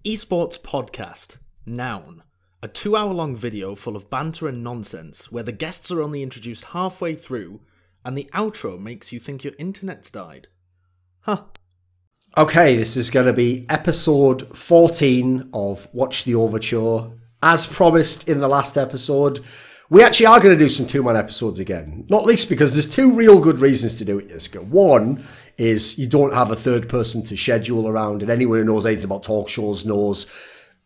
Esports Podcast, Noun. A 2-hour-long video full of banter and nonsense where the guests are only introduced halfway through and the outro makes you think your internet's died. Huh. Okay, this is going to be episode 14 of Watch the Overture. As promised in the last episode, we actually are going to do some two-man episodes again. Not least because there's two real good reasons to do it, Yiska. One is you don't have a third person to schedule around, and anyone who knows anything about talk shows knows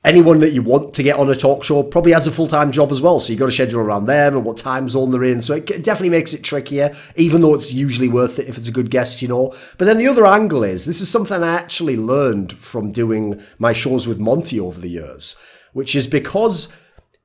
anyone that you want to get on a talk show probably has a full-time job as well, so you've got to schedule around them and what time zone they're in, so it definitely makes it trickier, even though it's usually worth it if it's a good guest, you know. But then the other angle is, this is something I actually learned from doing my shows with Monty over the years, which is because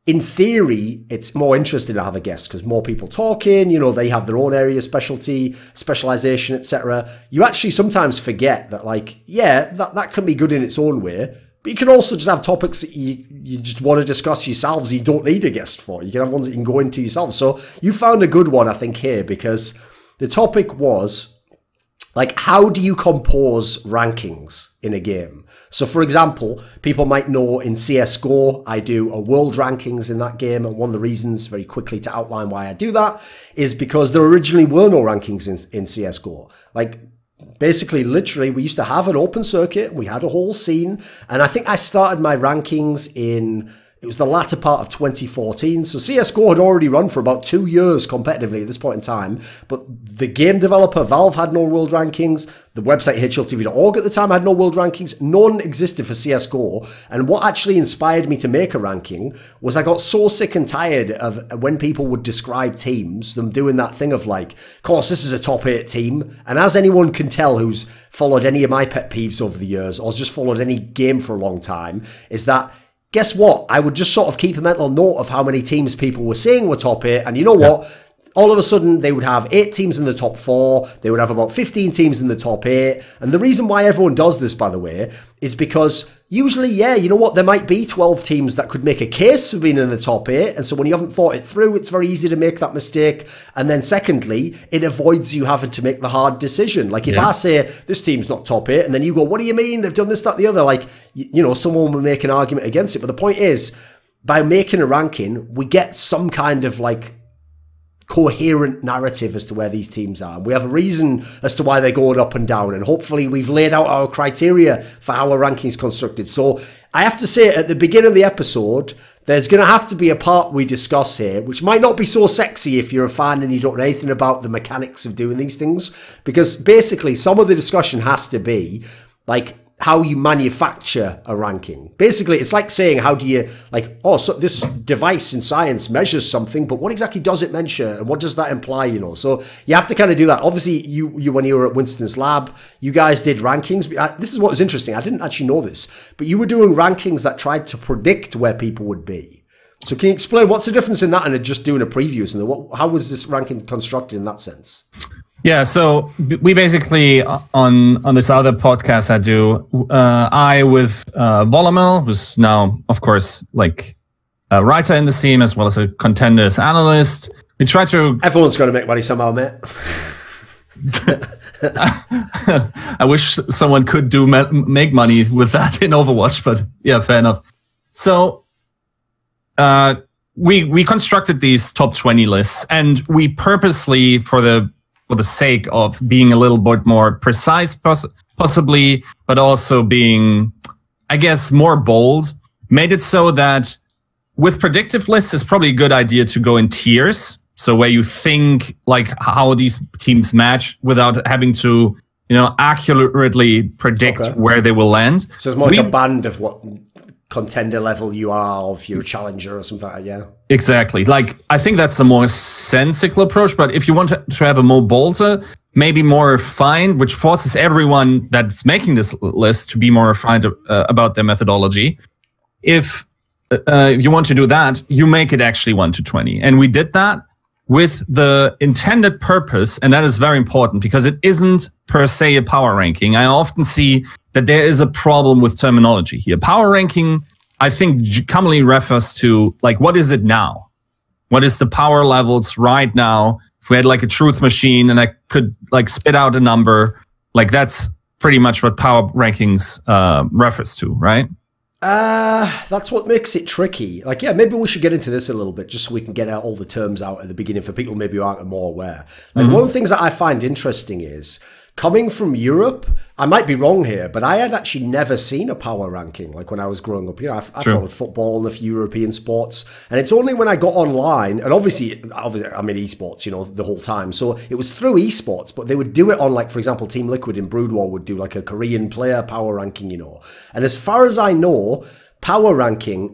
in theory, it's more interesting to have a guest because more people talking, you know, they have their own area, specialty, specialization, etc. You actually sometimes forget that, like, yeah, that can be good in its own way, but you can also just have topics that you just want to discuss yourselves. You don't need a guest for. You can have ones that you can go into yourself. So you found a good one, I think, here, because the topic was, like, how do you compose rankings in a game? So, for example, people might know in CSGO, I do a world rankings in that game. And one of the reasons, very quickly to outline why I do that, is because there originally were no rankings in CSGO. Like, basically, literally, we used to have an open circuit. We had a whole scene. And I think I started my rankings it was the latter part of 2014. So CSGO had already run for about 2 years competitively at this point in time. But the game developer, Valve, had no world rankings. The website HLTV.org at the time had no world rankings. None existed for CSGO. And what actually inspired me to make a ranking was I got so sick and tired of when people would describe teams, them doing that thing of like, of course, this is a top 8 team. And as anyone can tell who's followed any of my pet peeves over the years, or has just followed any game for a long time, is that guess what? I would just sort of keep a mental note of how many teams people were saying were top 8. And you know what? All of a sudden, they would have 8 teams in the top 4. They would have about 15 teams in the top 8. And the reason why everyone does this, by the way, is because usually, yeah, you know what? There might be 12 teams that could make a case for being in the top 8. And so when you haven't thought it through, it's very easy to make that mistake. And then secondly, it avoids you having to make the hard decision. Like if I say, this team's not top 8, and then you go, what do you mean? They've done this, that, the other. Like, you know, someone will make an argument against it. But the point is, by making a ranking, we get some kind of like coherent narrative as to where these teams are. We have a reason as to why they're going up and down, and hopefully we've laid out our criteria for how our ranking's constructed. So I have to say, at the beginning of the episode, there's going to have to be a part we discuss here, which might not be so sexy if you're a fan and you don't know anything about the mechanics of doing these things, because basically some of the discussion has to be like how you manufacture a ranking. Basically, it's like saying, how do you, like, oh, so this device in science measures something, but what exactly does it measure? And what does that imply, you know? So you have to kind of do that. Obviously, you when you were at Winston's lab, you guys did rankings. This is what was interesting. I didn't actually know this, but you were doing rankings that tried to predict where people would be. So can you explain what's the difference in that and just doing a preview? How was this ranking constructed in that sense? Yeah, so we basically, on this other podcast I do, I with Volamel, who's now, of course, like a writer in the scene as well as a contenders analyst. We try to... Everyone's got to make money somehow, mate. I wish someone could make money with that in Overwatch, but yeah, fair enough. So we constructed these top 20 lists, and we purposely, for the sake of being a little bit more precise, possibly, but also being, I guess, more bold, made it so that with predictive lists, it's probably a good idea to go in tiers. So where you think like how these teams match without having to, you know, accurately predict where they will land. So it's more like a band of what contender level you are, if you're a challenger or something like that, yeah. Exactly. Like, I think that's a more sensical approach, but if you want to have a more bolder, maybe more refined, which forces everyone that's making this list to be more refined about their methodology. If you want to do that, you make it actually 1 to 20. And we did that with the intended purpose, and that is very important because it isn't per se a power ranking. I often see that there is a problem with terminology here. Power ranking, I think, commonly refers to, like, what is it now? What is the power levels right now? If we had like a truth machine and I could like spit out a number, like that's pretty much what power rankings refers to, right? That's what makes it tricky. Like, yeah, maybe we should get into this a little bit just so we can get out all the terms out at the beginning for people maybe who aren't more aware. Like, one of the things that I find interesting is, coming from Europe, I might be wrong here, but I had actually never seen a power ranking. Like when I was growing up, I followed football and a few European sports. And it's only when I got online, and obviously I'm in esports, the whole time. So it was through esports, but they would do it on, like, for example, Team Liquid in Brood War would do like a Korean player power ranking, And as far as I know, power ranking,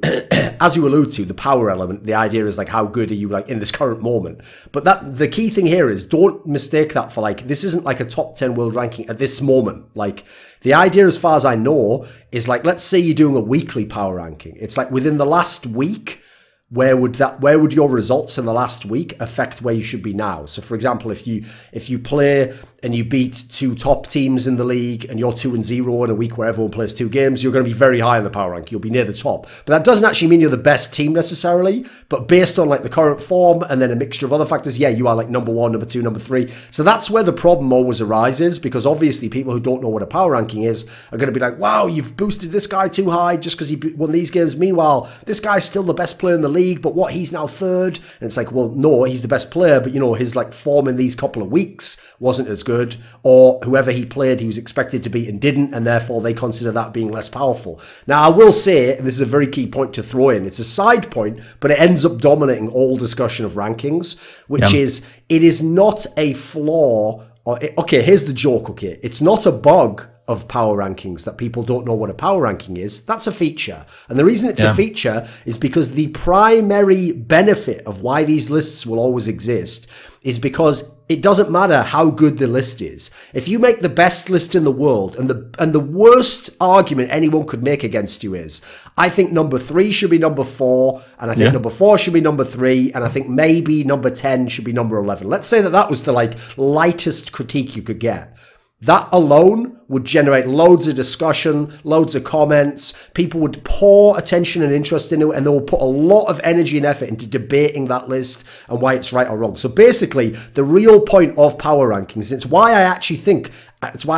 as you allude to, the power element, the idea is like, how good are you like in this current moment? But the key thing here is, don't mistake that for like, this isn't like a top 10 world ranking at this moment. Like, the idea, as far as I know, is like, let's say you're doing a weekly power ranking. It's like within the last week, where would your results in the last week affect where you should be now? So for example, if you play and you beat two top teams in the league and you're 2-0 in a week where everyone plays 2 games, you're going to be very high in the power rank. You'll be near the top. But that doesn't actually mean you're the best team necessarily. But based on like the current form and then a mixture of other factors, yeah, you are like number 1, number 2, number 3. So that's where the problem always arises, because obviously people who don't know what a power ranking is are going to be like, wow, you've boosted this guy too high just because he won these games. Meanwhile, this guy's still the best player in the league, but what, he's now 3rd? And it's like, well, no, he's the best player, but his like form in these couple of weeks wasn't as good, or whoever he played he was expected to beat and didn't, and therefore they consider that being less powerful. Now I will say, and this is a very key point to throw in, it's a side point, but it ends up dominating all discussion of rankings, which is, it is not a flaw, okay, here's the joke, okay, it's not a bug of power rankings that people don't know what a power ranking is. That's a feature. And the reason it's a feature is because the primary benefit of why these lists will always exist is because it doesn't matter how good the list is. If you make the best list in the world, and the worst argument anyone could make against you is, I think number 3 should be number 4, and I think number 4 should be number 3, and I think maybe number 10 should be number 11. Let's say that was the like lightest critique you could get. That alone would generate loads of discussion, loads of comments. People would pour attention and interest into it, and they will put a lot of energy and effort into debating that list and why it's right or wrong. So basically, the real point of power rankings, it's why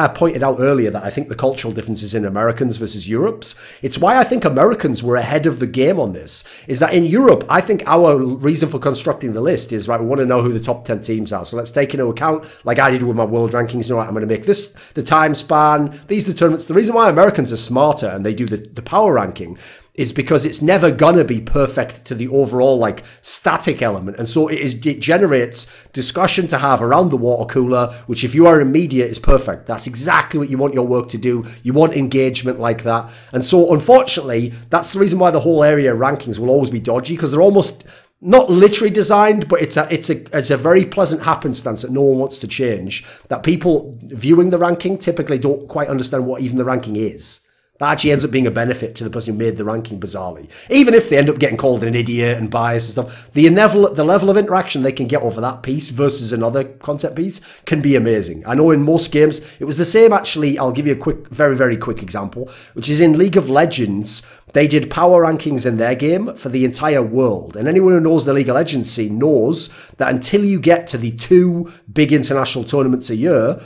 I pointed out earlier that I think the cultural differences in Americans versus Europe's, it's why I think Americans were ahead of the game on this, is that in Europe, I think our reason for constructing the list is, right, we want to know who the top 10 teams are. So let's take into account, like I did with my world rankings, I'm going to make this the time span, these determinants. The reason why Americans are smarter and they do the power ranking is because it's never gonna be perfect to the overall like static element, and so it generates discussion to have around the water cooler, which if you are in media is perfect. That's exactly what you want your work to do. You want engagement like that, and so unfortunately that's the reason why the whole area of rankings will always be dodgy, because they're almost not literally designed, but it's a very pleasant happenstance that no one wants to change, that people viewing the ranking typically don't quite understand what even the ranking is. That actually ends up being a benefit to the person who made the ranking, bizarrely. Even if they end up getting called an idiot and biased and stuff, the level of interaction they can get over that piece versus another concept piece can be amazing. I know in most games, it was the same actually. I'll give you a quick, very, very quick example, which is in League of Legends. They did power rankings in their game for the entire world. And anyone who knows the League of Legends scene knows that until you get to the 2 big international tournaments a year,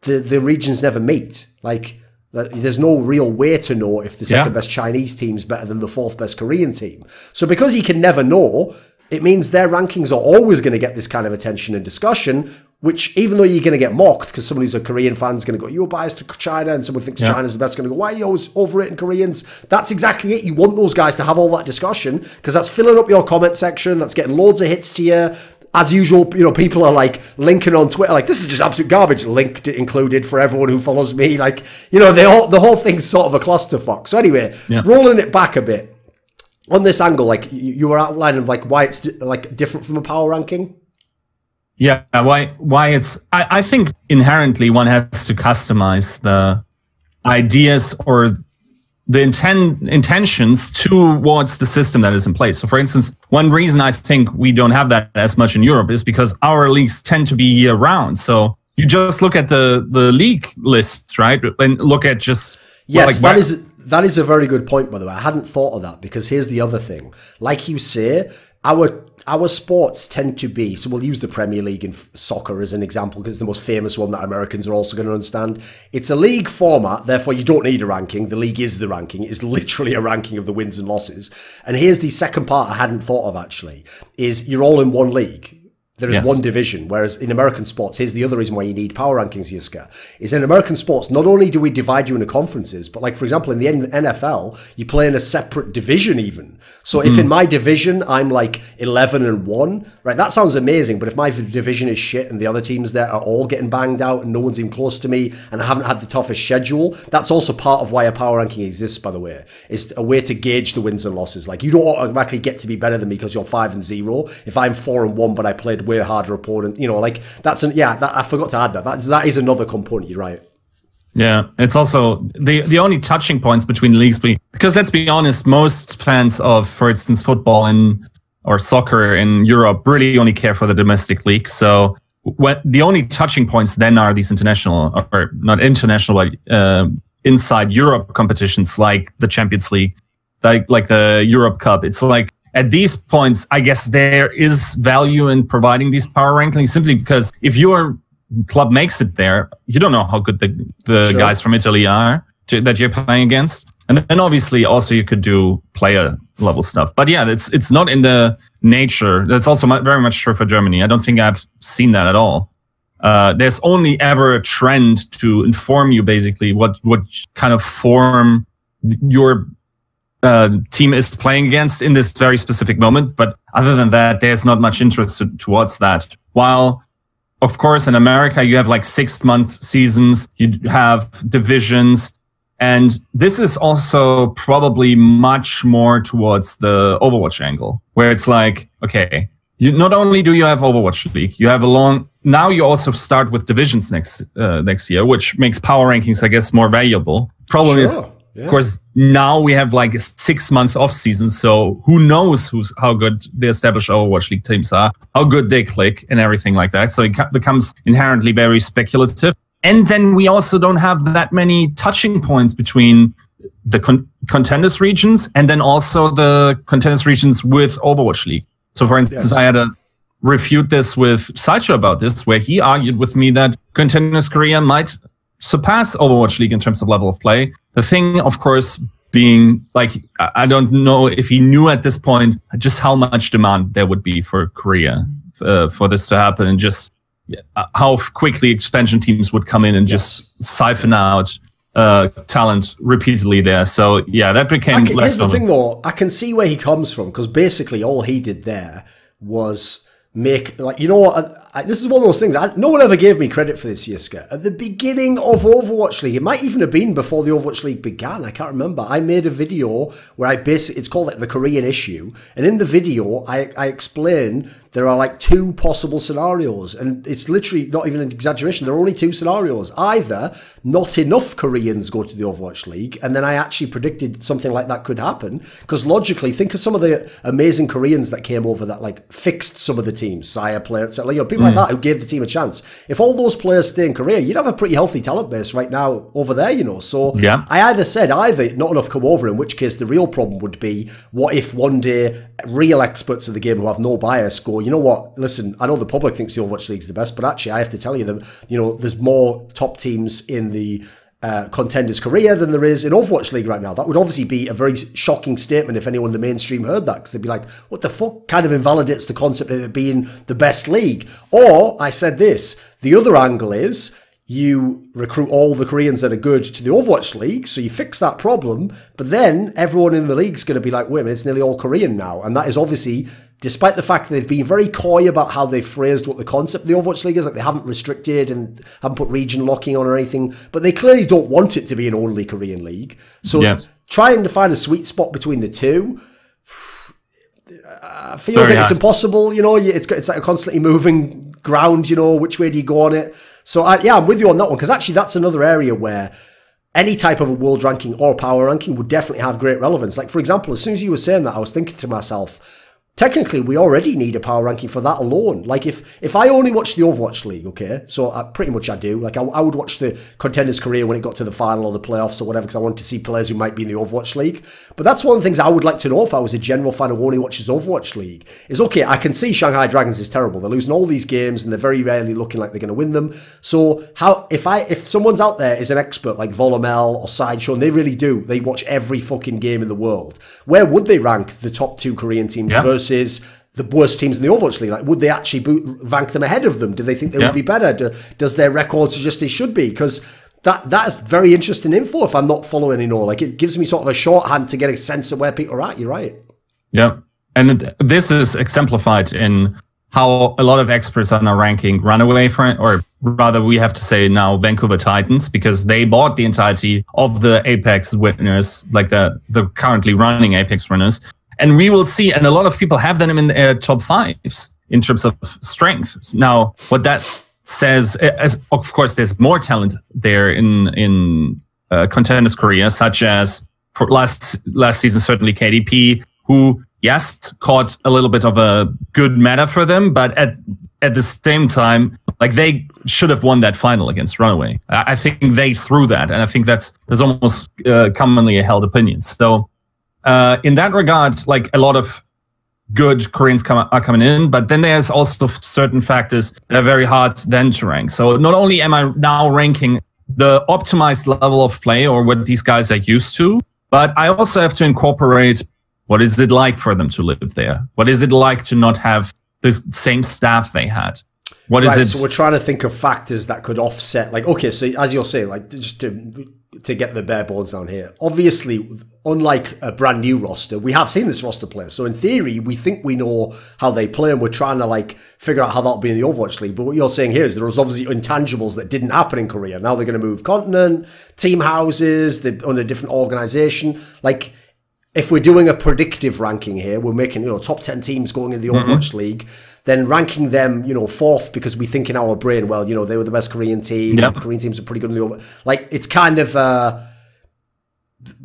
the regions never meet. Like, there's no real way to know if the second best Chinese team is better than the 4th best Korean team. So because you can never know, it means their rankings are always going to get this kind of attention and discussion, which even though you're going to get mocked, because somebody who's a Korean fan is going to go, you're biased to China, and someone thinks China's the best, going to go, why are you always overrating Koreans? That's exactly it. You want those guys to have all that discussion, because that's filling up your comment section, that's getting loads of hits to you. As usual, people are like linking on Twitter, like, this is just absolute garbage, linked included for everyone who follows me. Like, the whole thing's sort of a clusterfuck. So anyway, rolling it back a bit on this angle, like you were outlining like why it's like different from a power ranking. Yeah, why it's, I think inherently one has to customize the ideas or the intentions towards the system that is in place. So for instance, one reason I think we don't have that as much in Europe is because our leagues tend to be year round. So you just look at the league lists, right? And look at just... Yes, that is a very good point, by the way. I hadn't thought of that, because here's the other thing. Like you say, our sports tend to be, so we'll use the Premier League in soccer as an example because it's the most famous one that Americans are also going to understand. It's a league format, therefore you don't need a ranking. The league is the ranking. It is literally a ranking of the wins and losses. And here's the second part I hadn't thought of actually, is you're all in one league. There is one division, whereas in American sports, here's the other reason why you need power rankings, Yiska, is in American sports, not only do we divide you into conferences, but like, for example, in the NFL, you play in a separate division even. So if in my division, I'm like 11-1, right, that sounds amazing, but if my division is shit and the other teams there are all getting banged out and no one's even close to me and I haven't had the toughest schedule, that's also part of why a power ranking exists, by the way, is a way to gauge the wins and losses. Like, you don't automatically get to be better than me because you're 5-0. If I'm 4-1, but I played way harder opponent, like that's I forgot to add that is another component. You're right. Yeah, it's also the only touching points between leagues, because let's be honest, most fans of, for instance, football or soccer in Europe really only care for the domestic league. So the only touching points then are these international, or not international, but inside Europe competitions like the Champions League, like the Europe Cup. It's like, at these points, I guess there is value in providing these power rankings, simply because if your club makes it there, you don't know how good the guys from Italy are that you're playing against. And then obviously also you could do player level stuff. But yeah, it's not in the nature. That's also very much true for Germany. I don't think I've seen that at all. There's only ever a trend to inform you basically what kind of form your team is playing against in this very specific moment, but other than that, there's not much interest towards that. While, of course, in America, you have like 6-month seasons, you have divisions, and this is also probably much more towards the Overwatch angle, where it's like, okay, not only do you have Overwatch League, you have now you also start with divisions next year, which makes power rankings, I guess, more valuable. Problem is, yeah. Of course, now we have like a 6-month off season, so who knows how good the established Overwatch League teams are, how good they click, and everything like that. So it becomes inherently very speculative. And then we also don't have that many touching points between the contenders regions and then also the contenders regions with Overwatch League. So, for instance, I had a refute this with Sideshow about this, where he argued with me that contenders Korea might surpass Overwatch League in terms of level of play. The thing, of course, being like, I don't know if he knew at this point just how much demand there would be for Korea for this to happen, and just how quickly expansion teams would come in and just siphon out talent repeatedly there. So yeah, that became less. Here's the thing though, I can see where he comes from, because basically all he did there was make, like, you know what, this is one of those things, no one ever gave me credit for this, Yiska. At the beginning of Overwatch League, it might even have been before the Overwatch League began, I can't remember, I made a video where it's called like the Korean issue, and in the video I explain there are like 2 possible scenarios, and it's literally not even an exaggeration, there are only 2 scenarios. Either not enough Koreans go to the Overwatch League, and then I actually predicted something like that could happen, because logically, think of some of the amazing Koreans that came over that like fixed some of the teams, Sire player, etc. People like that who gave the team a chance. If all those players stay in Korea, you'd have a pretty healthy talent base right now over there, So yeah. I either said not enough come over, in which case the real problem would be, what if one day real experts of the game who have no bias go, you know what, listen, I know the public thinks the Overwatch League's the best, but actually I have to tell you that, there's more top teams in the contenders Korea than there is in Overwatch League right now. That would obviously be a very shocking statement if anyone in the mainstream heard that, because they'd be like, what the fuck, kind of invalidates the concept of it being the best league. Or I said this, the other angle is you recruit all the Koreans that are good to the Overwatch League, so you fix that problem, but then everyone in the league's going to be like, wait a minute, it's nearly all Korean now. And that is obviously, despite the fact that they've been very coy about how they've phrased what the concept of the Overwatch League is, like they haven't restricted and haven't put region locking on or anything, but they clearly don't want it to be an only Korean league. So trying to find a sweet spot between the two feels like it's impossible, it's like a constantly moving ground, which way do you go on it? So I'm with you on that one, because actually that's another area where any type of a world ranking or power ranking would definitely have great relevance. Like, for example, as soon as you were saying that, I was thinking to myself, technically we already need a power ranking for that alone. Like if I only watch the Overwatch League, okay, so pretty much I do. Like I would watch the Contenders Career when it got to the final or the playoffs or whatever, because I want to see players who might be in the Overwatch League. But that's one of the things I would like to know if I was a general fan who only watches Overwatch League. Is okay, I can see Shanghai Dragons is terrible. They're losing all these games and they're very rarely looking like they're going to win them. So if someone's out there is an expert like Volumel or Sideshow, and they watch every fucking game in the world, where would they rank the top 2 Korean teams versus the worst teams in the Overwatch League? Like, would they actually rank them ahead of them? Do they think they would be better? Does their record suggest they should be? Because that is very interesting info if I'm not following like it gives me sort of a shorthand to get a sense of where people are at. You're right. Yeah. And this is exemplified in how a lot of experts are now ranking Runaway, or rather we have to say now Vancouver Titans, because they bought the entirety of the Apex winners, like the currently running Apex winners. And we will see, and a lot of people have them in their top 5s in terms of strength. Now, what that says, of course, there's more talent there in Contenders Korea, such as for last season, certainly KDP, who, yes, caught a little bit of a good meta for them, but at the same time, like they should have won that final against Runaway. I think they threw that, and I think that's almost commonly a held opinion. So, in that regard, like a lot of good Koreans are coming in, but then there's also certain factors that are very hard then to rank. So not only am I now ranking the optimized level of play or what these guys are used to, but I also have to incorporate what is it like for them to live there? What is it like to not have the same staff they had? What is it? So we're trying to think of factors that could offset, like, okay, so as you're saying, like, just to get the bare bones down here, obviously, unlike a brand new roster, we have seen this roster play. So in theory, we think we know how they play, and we're trying to like figure out how that'll be in the Overwatch League. But what you're saying here is there was obviously intangibles that didn't happen in Korea. Now they're going to move continent, team houses, they're on a different organization. Like, if we're doing a predictive ranking here, we're making, top 10 teams going in the Overwatch League, then ranking them, 4th because we think in our brain, well, they were the best Korean team. Yep. Korean teams are pretty good in the Overwatch. Like, it's kind of,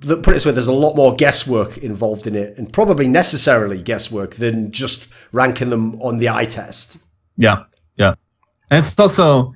put it this way, there's a lot more guesswork involved in it, and probably necessarily guesswork than just ranking them on the eye test. Yeah, yeah. And it's also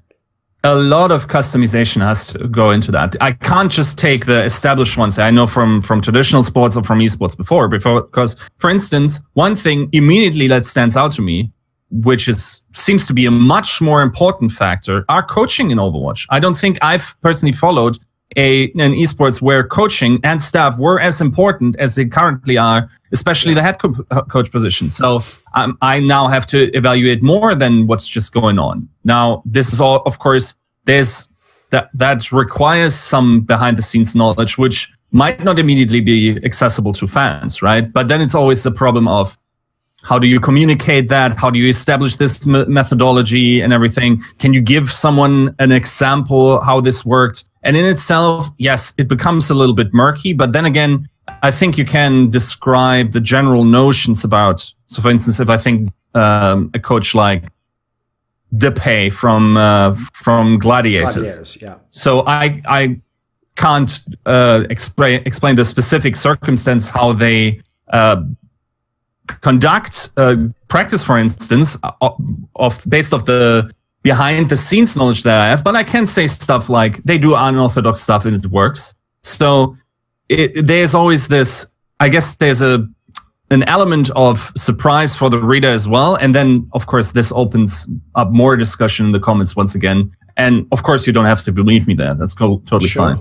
a lot of customization has to go into that. I can't just take the established ones I know from traditional sports or from esports before, because, for instance, one thing immediately that stands out to me, which seems to be a much more important factor, are coaching in Overwatch. I don't think I've personally followed an esports where coaching and staff were as important as they currently are, especially the head coach position. So I now have to evaluate more than what's just going on. Now, this is all, of course, there's that requires some behind the scenes knowledge, which might not immediately be accessible to fans, right? But then it's always the problem of how do you communicate that? How do you establish this methodology and everything? Can you give someone an example how this worked? And in itself, yes, it becomes a little bit murky. But then again, I think you can describe the general notions about. So, for instance, if I think a coach like Depay from Gladiators, yeah. So I can't explain the specific circumstance how they conduct practice, for instance, based off the behind the scenes knowledge that I have, but I can say stuff like they do unorthodox stuff and it works. So there's always this, I guess there's an element of surprise for the reader as well. And then, of course, this opens up more discussion in the comments once again. And of course, you don't have to believe me there. That's totally fine.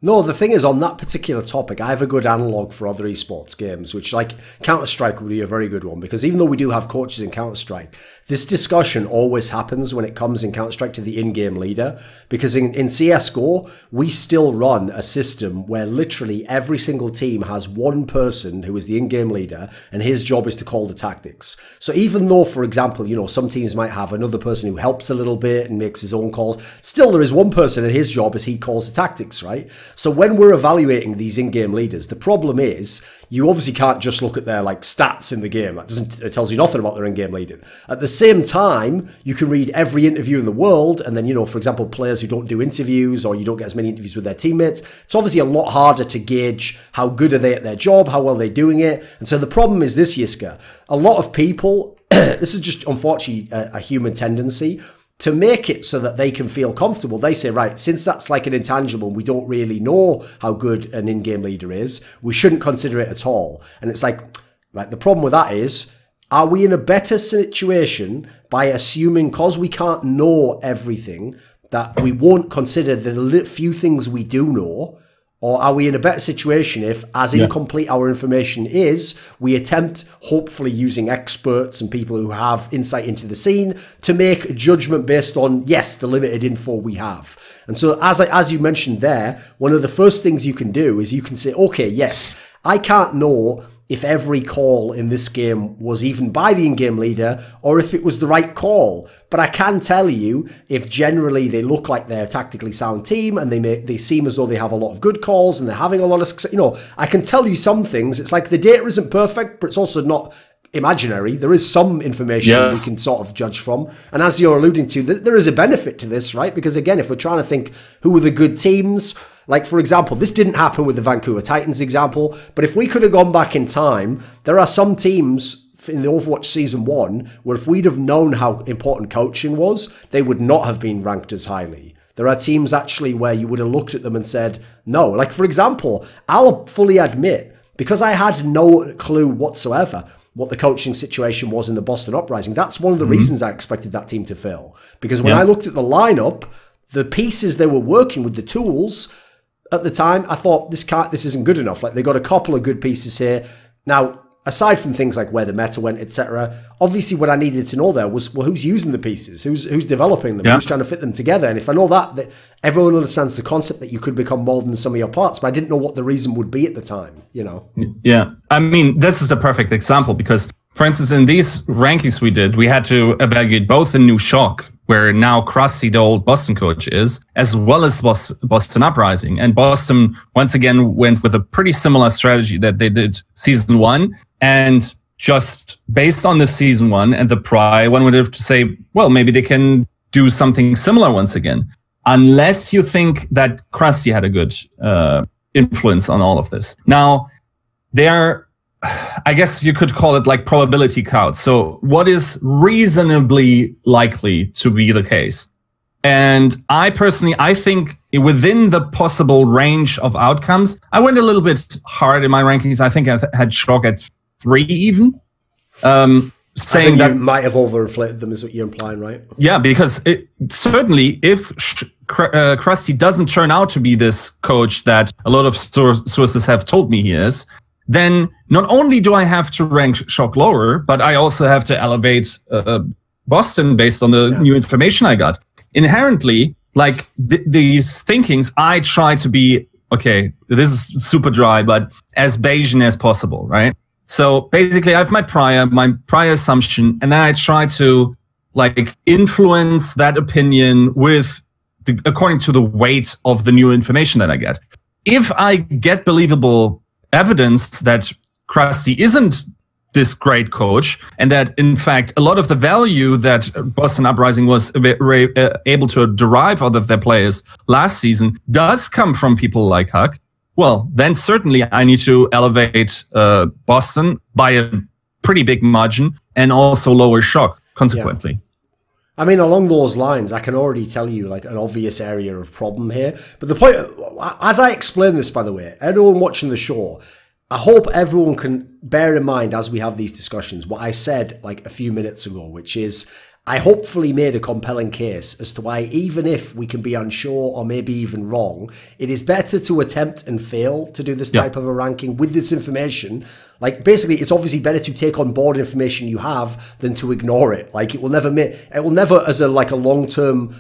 No, the thing is, on that particular topic, I have a good analog for other esports games, which, like, Counter-Strike would be a very good one, because even though we do have coaches in Counter-Strike, this discussion always happens when it comes in Counter-Strike to the in-game leader, because in CSGO, we still run a system where literally every single team has one person who is the in-game leader, and his job is to call the tactics. So even though, for example, some teams might have another person who helps a little bit and makes his own calls, still there is one person and his job is he calls the tactics, right? So when we're evaluating these in-game leaders, the problem is you obviously can't just look at their like stats in the game. It tells you nothing about their in-game leader. At the same time, you can read every interview in the world, and then, you know, for example, players who don't do interviews or you don't get as many interviews with their teammates, it's obviously a lot harder to gauge how good are they at their job, how well they're doing it. And so the problem is this, Yiska, a lot of people, this is just unfortunately a human tendency, to make it so that they can feel comfortable. They say, right, since that's like an intangible, we don't really know how good an in-game leader is, we shouldn't consider it at all. And it's like, right, the problem with that is, are we in a better situation by assuming, because we can't know everything, that we won't consider the few things we do know? Or are we in a better situation if, as incomplete our information is, we attempt, hopefully using experts and people who have insight into the scene, to make a judgment based on, yes, the limited info we have. And so, as you mentioned there, one of the first things you can do is you can say, okay, yes, I can't know if every call in this game was even by the in-game leader or if it was the right call. But I can tell you if generally they look like they're a tactically sound team and they seem as though they have a lot of good calls and they're having a lot of success. You know, I can tell you some things. It's like the data isn't perfect, but it's also not imaginary. There is some information we can sort of judge from. And as you're alluding to, there is a benefit to this, right? Because again, if we're trying to think who are the good teams, like, for example, this didn't happen with the Vancouver Titans example, but if we could have gone back in time, there are some teams in the Overwatch Season 1 where if we'd have known how important coaching was, they would not have been ranked as highly. There are teams actually where you would have looked at them and said, no. Like, for example, I'll fully admit, because I had no clue whatsoever what the coaching situation was in the Boston Uprising, that's one of the reasons I expected that team to fail. Because when I looked at the lineup, the pieces they were working with, the tools, at the time, I thought this isn't good enough. Like, they got a couple of good pieces here. Now, aside from things like where the meta went, etc., obviously what I needed to know there was, well, who's using the pieces? Who's developing them? Who's trying to fit them together? And if I know that everyone understands the concept that you could become more than some of your parts, but I didn't know what the reason would be at the time, you know? Yeah. I mean, this is a perfect example because, for instance, in these rankings we did, we had to evaluate both the new Shock, where now Krusty, the old Boston coach, is, as well as Boston Uprising. And Boston, once again, went with a pretty similar strategy that they did Season 1. And just based on the Season 1 and the prior, one would have to say, well, maybe they can do something similar once again. Unless you think that Krusty had a good influence on all of this. Now, I guess you could call it like probability counts. So what is reasonably likely to be the case? And I think within the possible range of outcomes, I went a little bit hard in my rankings. I think I had Shock at 3 even. Saying that you might have overinflated them is what you're implying, right? Yeah, because certainly if Krusty doesn't turn out to be this coach that a lot of sources have told me he is, then not only do I have to rank Shock lower, but I also have to elevate Boston based on the new information I got. Inherently, like these thinkings, I try to be, okay, this is super dry, but as Bayesian as possible, right? So basically, I have my prior assumption, and then I try to like influence that opinion according to the weight of the new information that I get. If I get believable evidence that Krusty isn't this great coach, and that in fact a lot of the value that Boston Uprising was able to derive out of their players last season does come from people like Huck, well, then certainly I need to elevate Boston by a pretty big margin and also lower Shock consequently. I mean, along those lines, I can already tell you like an obvious area of problem here. But the point, as I explain this, by the way, everyone watching the show, I hope everyone can bear in mind as we have these discussions what I said like a few minutes ago, which is I hopefully made a compelling case as to why even if we can be unsure or maybe even wrong, it is better to attempt and fail to do this type of a ranking with this information. Like basically, it's obviously better to take on board information you have than to ignore it. Like it will never as a long-term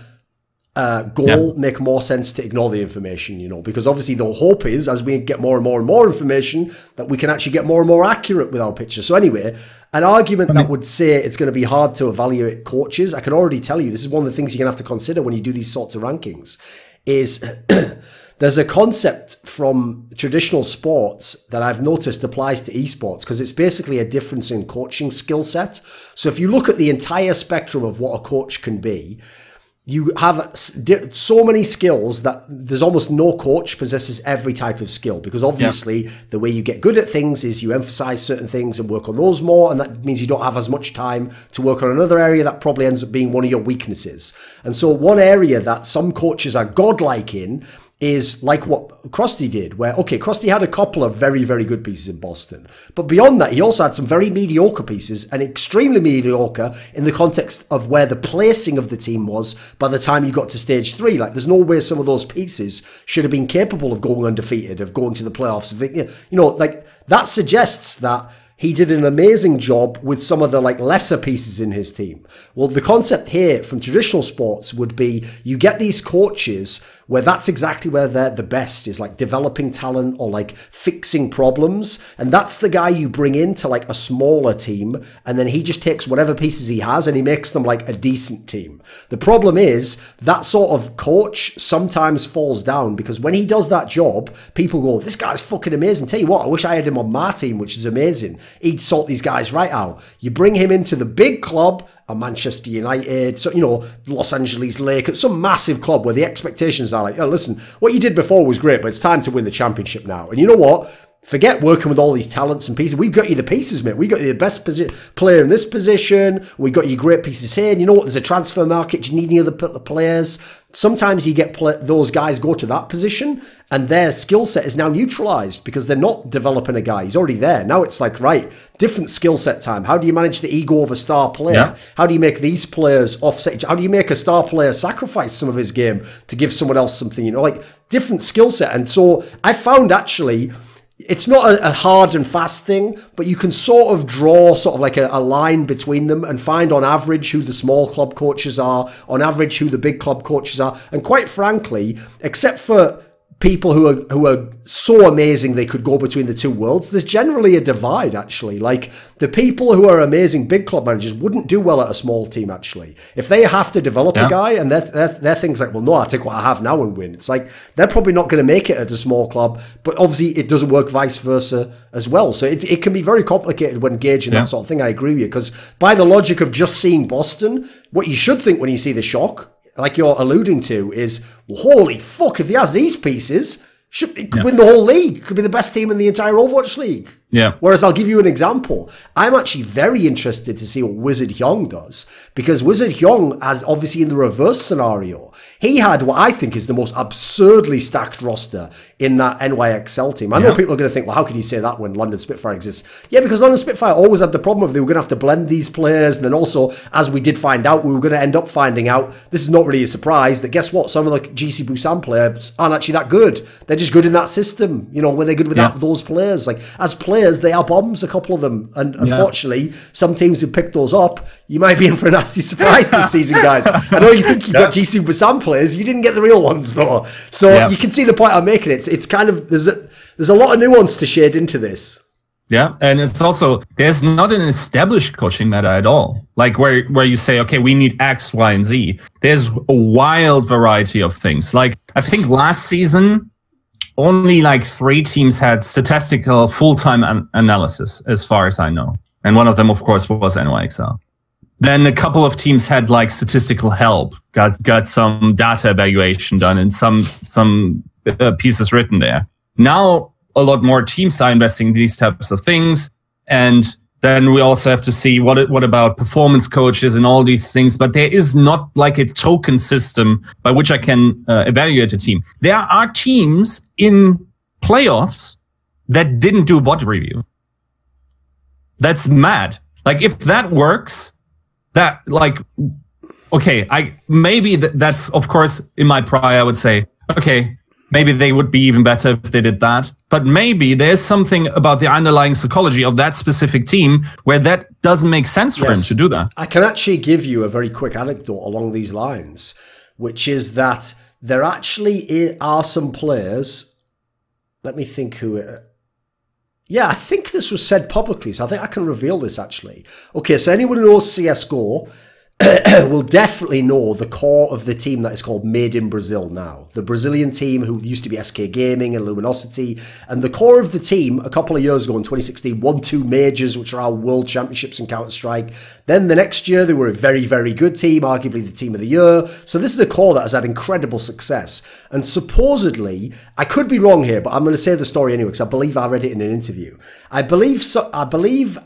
goal make more sense to ignore the information, you know, because obviously the hope is as we get more and more and more information that we can actually get more and more accurate with our picture. So anyway, an argument that would say it's going to be hard to evaluate coaches, I can already tell you this is one of the things you're going to have to consider when you do these sorts of rankings, is there's a concept from traditional sports that I've noticed applies to esports, because it's basically a difference in coaching skill set. So if you look at the entire spectrum of what a coach can be, you have so many skills that there's almost no coach possesses every type of skill, because obviously the way you get good at things is you emphasize certain things and work on those more, and that means you don't have as much time to work on another area that probably ends up being one of your weaknesses. And so one area that some coaches are godlike in is like what Krusty did, where, okay, Krusty had a couple of very, very good pieces in Boston. But beyond that, he also had some very mediocre pieces, and extremely mediocre in the context of where the placing of the team was by the time you got to stage 3. Like, there's no way some of those pieces should have been capable of going undefeated, of going to the playoffs. You know, like, that suggests that he did an amazing job with some of the like lesser pieces in his team. Well, the concept here from traditional sports would be you get these coaches where that's exactly where they're the best, is like developing talent or like fixing problems. And that's the guy you bring into like a smaller team, and then he just takes whatever pieces he has and he makes them like a decent team. The problem is that sort of coach sometimes falls down, because when he does that job, people go, this guy's fucking amazing. Tell you what, I wish I had him on my team, which is amazing. He'd sort these guys right out. You bring him into the big club, a Manchester United, so, you know, Los Angeles Lakers, some massive club where the expectations are like, oh, listen, what you did before was great, but it's time to win the championship now. And you know what? Forget working with all these talents and pieces. We've got you the pieces, mate. We've got you the best player in this position. We've got you great pieces here. And you know what? There's a transfer market. You need any other players. Sometimes you get those guys go to that position and their skill set is now neutralized because they're not developing a guy. He's already there. Now it's like, right, different skill set time. How do you manage the ego of a star player? Yeah. How do you make these players offset? How do you make a star player sacrifice some of his game to give someone else something? You know, like different skill set. And so I found actually, it's not a hard and fast thing, but you can sort of draw sort of like a line between them and find on average who the small club coaches are, on average who the big club coaches are. And quite frankly, except for people who are so amazing they could go between the two worlds, there's generally a divide, actually. Like, the people who are amazing big club managers wouldn't do well at a small team, actually. If they have to develop a guy and they're things like, well, no, I'll take what I have now and win. It's like, they're probably not going to make it at a small club, but obviously it doesn't work vice versa as well. So it can be very complicated when gauging that sort of thing. I agree with you, because by the logic of just seeing Boston, what you should think when you see the shock, like you're alluding to, is, well, holy fuck, if he has these pieces, he could win the whole league. Could be the best team in the entire Overwatch League. Yeah. Whereas I'll give you an example. I'm actually very interested to see what Wizard Hyung does, because Wizard Hyung, as obviously in the reverse scenario, he had what I think is the most absurdly stacked roster in that NYXL team. I know people are going to think, well, how can you say that when London Spitfire exists? Yeah, because London Spitfire always had the problem of they were going to have to blend these players, and then also, as we did find out, we were going to end up finding out, this is not really a surprise, that guess what? Some of the GC Busan players aren't actually that good. They're just good in that system, you know, when they're good with those players. Like, as players, they are bombs, a couple of them, and unfortunately some teams who picked those up, you might be in for a nasty surprise this season, guys. I know you think you got GC Busan players, you didn't get the real ones though, so you can see the point I'm making. It's kind of, there's a lot of nuance to shade into this. Yeah, and it's also, there's not an established coaching meta at all. Like where you say, okay, we need X, Y, and Z. There's a wild variety of things. Like, I think last season, only like 3 teams had statistical full-time analysis, as far as I know. And one of them, of course, was NYXL. Then a couple of teams had like statistical help, got some data evaluation done and some pieces written there. Now, a lot more teams are investing in these types of things. And then we also have to see what about performance coaches and all these things. But there is not like a token system by which I can evaluate a team. There are teams in playoffs that didn't do VOD review. That's mad. Like, if that works, that, like, okay, maybe that's, of course, in my pride, I would say, okay, maybe they would be even better if they did that. But maybe there's something about the underlying psychology of that specific team where that doesn't make sense for him to do that. I can actually give you a very quick anecdote along these lines, which is that there actually are some players. Let me think who. Yeah, I think this was said publicly, so I think I can reveal this actually. Okay, so anyone who knows CSGO, will definitely know the core of the team that is called Made in Brazil now. The Brazilian team who used to be SK Gaming and Luminosity. And the core of the team, a couple of years ago in 2016, won 2 majors, which are our world championships in Counter-Strike. Then the next year, they were a very, very good team, arguably the team of the year. So this is a core that has had incredible success. And supposedly, I could be wrong here, but I'm going to say the story anyway, because I believe I read it in an interview. I believe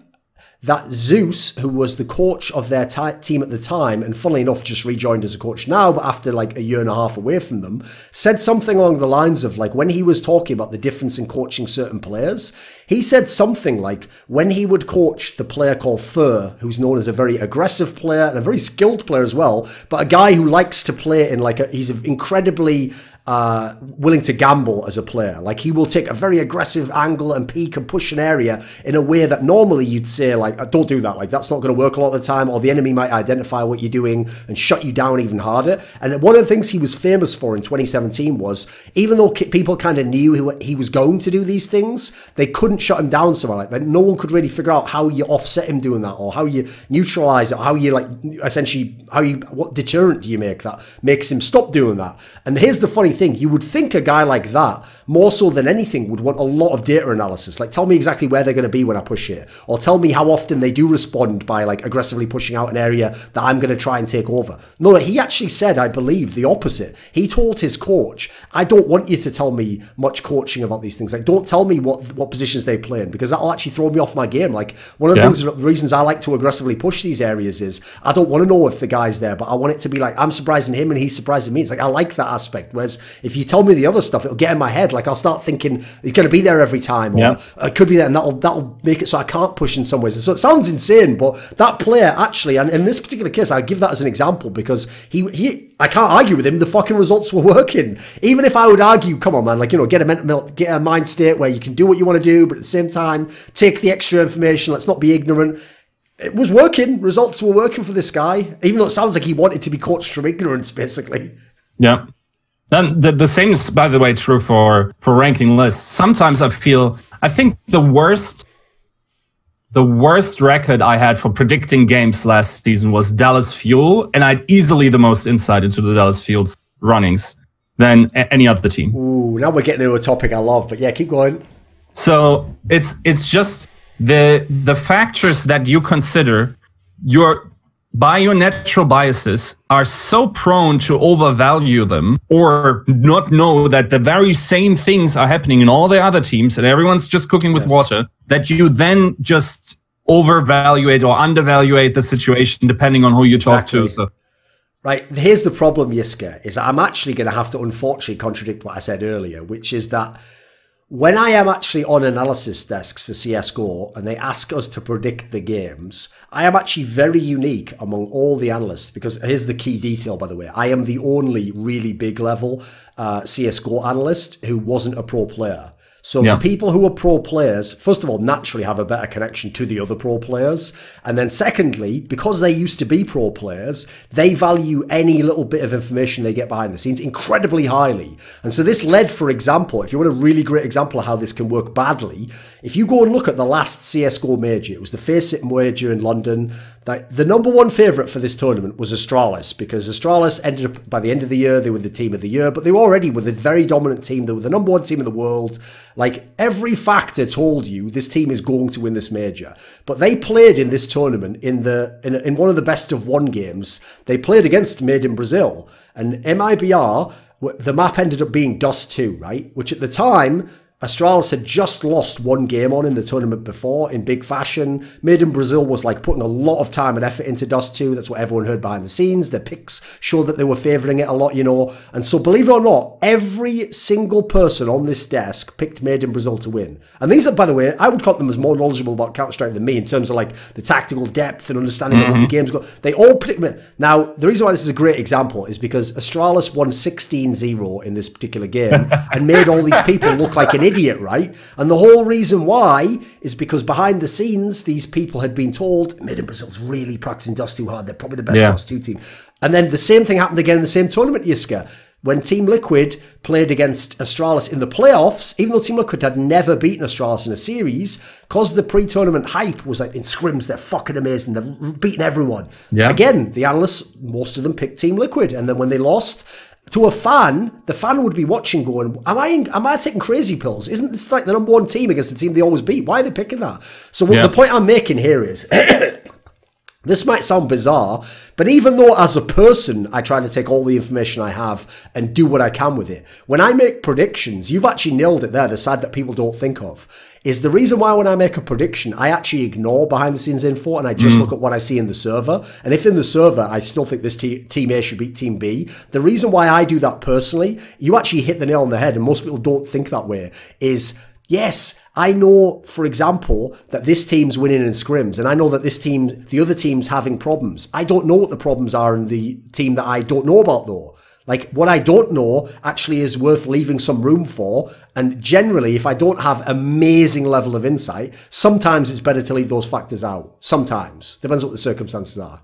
that Zeus, who was the coach of their team at the time, and funnily enough just rejoined as a coach now, but after like a year and a half away from them, said something along the lines of, like, when he was talking about the difference in coaching certain players, he said something like, when he would coach the player called Fur, who's known as a very aggressive player and a very skilled player as well, but a guy who likes to play in like he's incredibly willing to gamble as a player. Like, he will take a very aggressive angle and peek and push an area in a way that normally you'd say, like, don't do that. Like, that's not going to work a lot of the time, or the enemy might identify what you're doing and shut you down even harder. And one of the things he was famous for in 2017 was, even though people kind of knew he was going to do these things, they couldn't shut him down so like no one could really figure out how you offset him doing that, or how you neutralize it, or how you, like, essentially, what deterrent do you make that makes him stop doing that. And here's the funny thing, you would think a guy like that, more so than anything, would want a lot of data analysis. Like, tell me exactly where they're going to be when I push here, or tell me how often they do respond by, like, aggressively pushing out an area that I'm going to try and take over. No, he actually said, I believe, the opposite. He told his coach, I don't want you to tell me much coaching about these things. Like, don't tell me what positions they play in, because that'll actually throw me off my game. Like, one of the reasons I like to aggressively push these areas is I don't want to know if the guy's there, but I want it to be like, I'm surprising him and he's surprising me. It's like, I like that aspect. Whereas if you tell me the other stuff, it'll get in my head. Like, I'll start thinking he's going to be there every time, or it could be there, and that'll make it so I can't push in some ways. So it sounds insane, but that player actually, and in this particular case, I give that as an example because I can't argue with him. The fucking results were working. Even if I would argue, come on, man, like, you know, get a mind state where you can do what you want to do, but at the same time, take the extra information. Let's not be ignorant. It was working. Results were working for this guy, even though it sounds like he wanted to be coached from ignorance, basically. Yeah. Then the same is, by the way, true for ranking lists. Sometimes I think the worst record I had for predicting games last season was Dallas Fuel, and I had easily the most insight into the Dallas Fuel's runnings than any other team. Ooh, now we're getting into a topic I love, but yeah, keep going. So it's just the factors that you consider by your natural biases are so prone to overvalue them, or not know that the very same things are happening in all the other teams and everyone's just cooking with water, that you then just overvaluate or undervaluate the situation depending on who you talk to. So. Right, here's the problem, Yiska, is I'm actually going to have to unfortunately contradict what I said earlier, which is that when I am actually on analysis desks for CSGO and they ask us to predict the games, I am actually very unique among all the analysts, because here's the key detail, by the way. I am the only really big level CSGO analyst who wasn't a pro player. So the people who are pro players, first of all, naturally have a better connection to the other pro players. And then secondly, because they used to be pro players, they value any little bit of information they get behind the scenes incredibly highly. And so this led, for example, if you want a really great example of how this can work badly, if you go and look at the last CSGO major, it was the Face It major in London. The number one favourite for this tournament was Astralis, because Astralis ended up, by the end of the year, they were the team of the year, but they were already with a very dominant team. They were the number one team in the world. Like, every factor told you this team is going to win this major. But they played in this tournament in one of the best of one games. They played against Made in Brazil, and MIBR, the map ended up being Dust 2, right? Which at the time, Astralis had just lost one game on in the tournament before in big fashion. Made in Brazil was like putting a lot of time and effort into Dust 2. That's what everyone heard behind the scenes. Their picks showed that they were favouring it a lot, you know. And so, believe it or not, every single person on this desk picked Made in Brazil to win. And these are, by the way, I would count them as more knowledgeable about Counter-Strike than me in terms of like the tactical depth and understanding of what the game's got. They all picked me. Now, the reason why this is a great example is because Astralis won 16-0 in this particular game and made all these people look like an idiot, right? And the whole reason why is because behind the scenes, these people had been told, Made in Brazil's really practicing Dust 2 hard. They're probably the best Dust 2 team. And then the same thing happened again in the same tournament, Yiska. when Team Liquid played against Astralis in the playoffs, even though Team Liquid had never beaten Astralis in a series, because the pre-tournament hype was like, in scrims, they're fucking amazing, they're beating everyone. Yeah. Again, the analysts, most of them picked Team Liquid, and then when they lost to a fan, the fan would be watching going, am I taking crazy pills? Isn't this like the number one team against the team they always beat? Why are they picking that? So the point I'm making here is... This might sound bizarre, but even though as a person, I try to take all the information I have and do what I can with it, when I make predictions, you've actually nailed it there, the side that people don't think of, is the reason why when I make a prediction, I actually ignore behind the scenes info and I just look at what I see in the server. And if in the server, I still think this team A should beat team B, the reason why I do that personally, you actually hit the nail on the head, and most people don't think that way, is... Yes, I know, for example, that this team's winning in scrims, and I know that this team, the other team's having problems. I don't know what the problems are in the team that I don't know about, though. Like, what I don't know actually is worth leaving some room for, and generally, if I don't have amazing level of insight, sometimes it's better to leave those factors out. Sometimes. Depends what the circumstances are.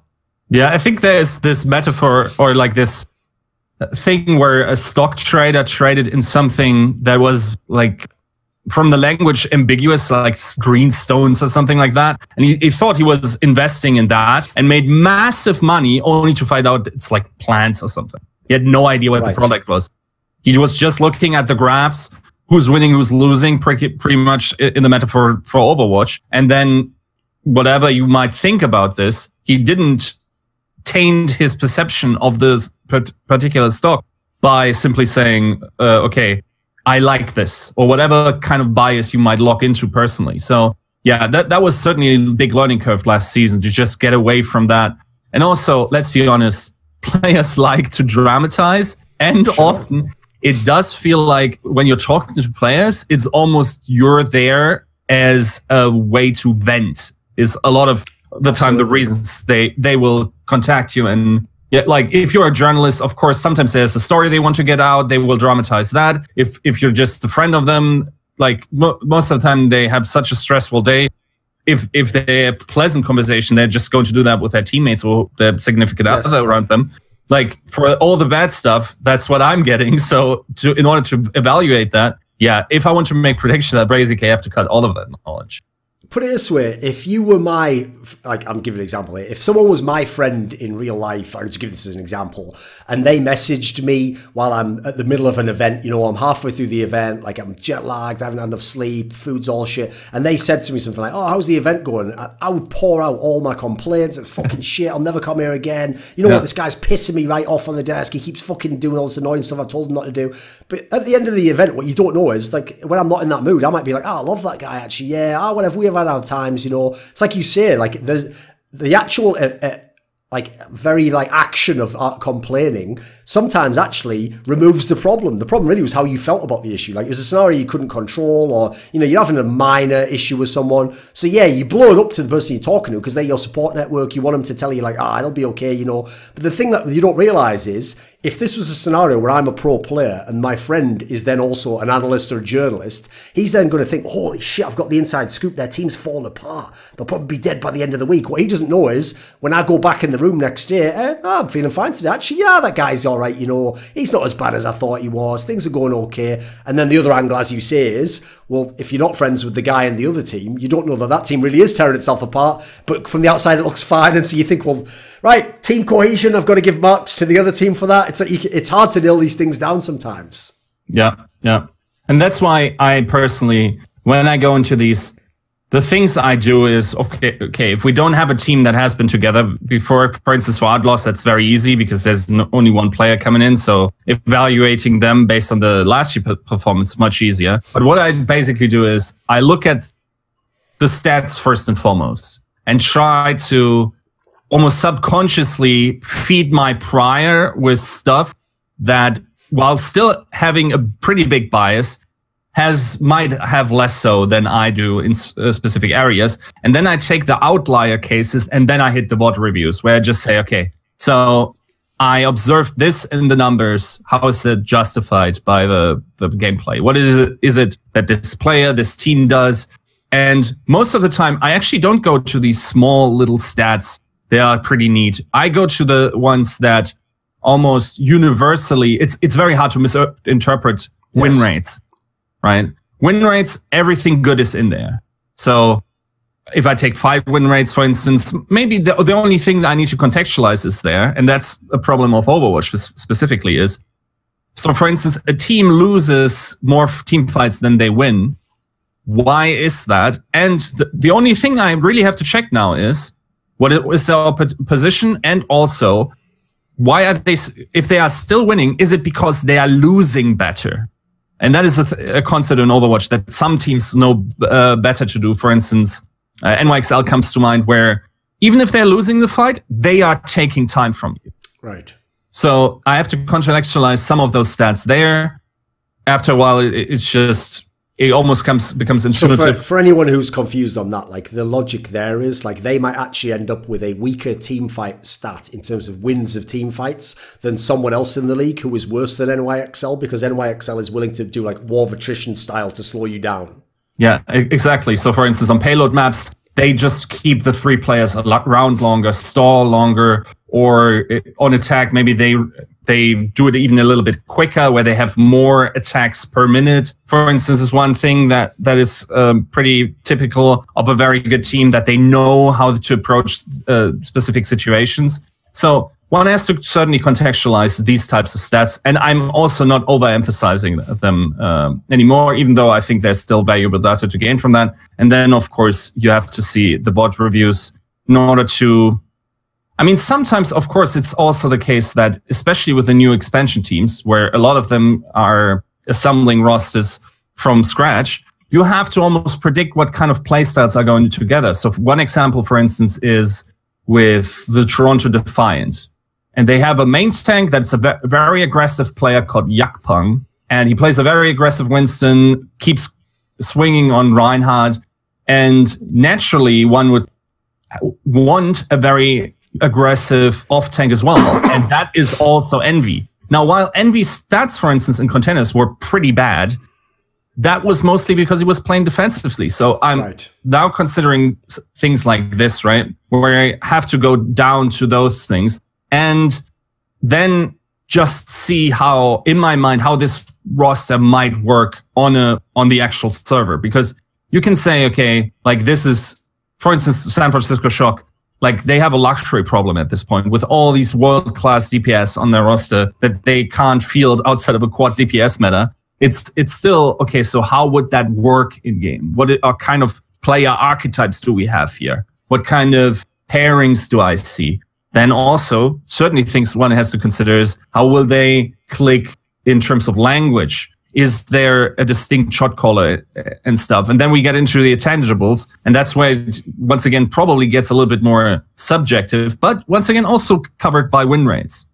Yeah, I think there's this metaphor, or like this thing where a stock trader traded in something that was like... from the language ambiguous, like green stones or something like that. And he thought he was investing in that and made massive money only to find out it's like plants or something. He had no idea what the product was. He was just looking at the graphs, who's winning, who's losing, pretty much in the metaphor for Overwatch. And then whatever you might think about this, he didn't taint his perception of this particular stock by simply saying, okay, I like this, or whatever kind of bias you might lock into personally. So yeah, that was certainly a big learning curve last season, to just get away from that. And also, let's be honest, players like to dramatize, and often it does feel like when you're talking to players, it's almost you're there as a way to vent. Is a lot of the time the reasons they will contact you. And yeah, like if you're a journalist, of course, sometimes there's a story they want to get out. They will dramatize that. If you're just a friend of them, like most of the time they have such a stressful day. If they have pleasant conversation, they're just going to do that with their teammates or their significant other around them. Like for all the bad stuff, that's what I'm getting. So in order to evaluate that, yeah, if I want to make predictions, I basically have to cut all of that knowledge. Put it this way, if you were I'm giving an example here. If someone was my friend in real life, I'll just give this as an example, and they messaged me while I'm at the middle of an event, you know, I'm halfway through the event, like I'm jet lagged, I haven't had enough sleep, food's all shit, and they said to me something like, oh, how's the event going? I would pour out all my complaints, it's fucking shit, I'll never come here again. You know what, this guy's pissing me right off on the desk, he keeps fucking doing all this annoying stuff I've told him not to do. But at the end of the event, what you don't know is, like, when I'm not in that mood, I might be like, oh, I love that guy, actually, yeah, whatever, we have had our times, you know. It's like you say, like, there's the actual like very like action of complaining sometimes actually removes the problem. The problem really was how you felt about the issue. Like it was a scenario you couldn't control, or you know, you're having a minor issue with someone, so yeah, you blow it up to the person you're talking to because they're your support network. You want them to tell you like, it'll be okay, you know. But the thing that you don't realize is, if this was a scenario where I'm a pro player and my friend is then also an analyst or a journalist, he's then going to think, holy shit, I've got the inside scoop, their team's falling apart, they'll probably be dead by the end of the week. What he doesn't know is, when I go back in the room next year, I'm feeling fine today, actually, yeah, that guy's all right, you know, he's not as bad as I thought he was, things are going okay. And then the other angle, as you say, is, well, if you're not friends with the guy in the other team, you don't know that that team really is tearing itself apart, but from the outside it looks fine, and so you think, well, right, team cohesion, I've got to give marks to the other team for that. It's hard to nail these things down sometimes. Yeah. And that's why I personally, when I go into these, the things I do is, okay, if we don't have a team that has been together before, for instance, for Outlaws, that's very easy because there's only one player coming in. So evaluating them based on the last year performance is much easier. But what I basically do is I look at the stats first and foremost and try to almost subconsciously feed my prior with stuff that, while still having a pretty big bias, might have less so than I do in specific areas. And then I take the outlier cases and then I hit the VOD reviews where I just say, okay, so I observed this in the numbers. How is it justified by the gameplay? What is it that this player, this team does? And most of the time, I actually don't go to these small little stats. They are pretty neat. I go to the ones that almost universally, it's very hard to misinterpret win rates, right? Win rates, everything good is in there. So if I take 5 win rates, for instance, maybe the only thing that I need to contextualize is there, and that's a problem of Overwatch specifically is, so for instance, a team loses more team fights than they win. Why is that? And the only thing I really have to check now is what is their position, and also why are they, if they are still winning, is it because they are losing better? And that is a concept in Overwatch that some teams know better to do. For instance, NYXL comes to mind, where even if they're losing the fight, they are taking time from you. Right. So I have to contextualize some of those stats there. After a while, it's just, it almost becomes intuitive. So for anyone who's confused on that, like the logic there is like they might actually end up with a weaker team fight stat in terms of wins of team fights than someone else in the league who is worse than NYXL, because NYXL is willing to do like war of attrition style to slow you down. Yeah, exactly. So for instance, on payload maps, they just keep the 3 players a round longer, stall longer, or on attack, maybe they do it even a little bit quicker, where they have more attacks per minute. For instance, is one thing that is pretty typical of a very good team, that they know how to approach specific situations. So one has to certainly contextualize these types of stats, and I'm also not overemphasizing them anymore, even though I think there's still valuable data to gain from that. And then, of course, you have to see the bot reviews in order to... I mean, sometimes, of course, it's also the case that, especially with the new expansion teams, where a lot of them are assembling rosters from scratch, you have to almost predict what kind of playstyles are going together. So one example, for instance, is with the Toronto Defiant. And they have a main tank that's a very aggressive player called Yakpang. And he plays a very aggressive Winston, keeps swinging on Reinhardt. And naturally, one would want a very aggressive off tank as well, and that is also Envy. Now, while Envy's stats, for instance, in Containers were pretty bad, that was mostly because he was playing defensively. So I'm now considering things like this, right, where I have to go down to those things and then just see how, in my mind, how this roster might work on the actual server. Because you can say, okay, like this is, for instance, San Francisco Shock, like they have a luxury problem at this point with all these world-class DPS on their roster that they can't field outside of a quad DPS meta. It's still, okay, so how would that work in-game? What kind of player archetypes do we have here? What kind of pairings do I see? Then also, certainly things one has to consider is how will they click in terms of language? Is there a distinct shot caller and stuff? And then we get into the intangibles, and that's where it, once again, probably gets a little bit more subjective, but once again, also covered by win rates.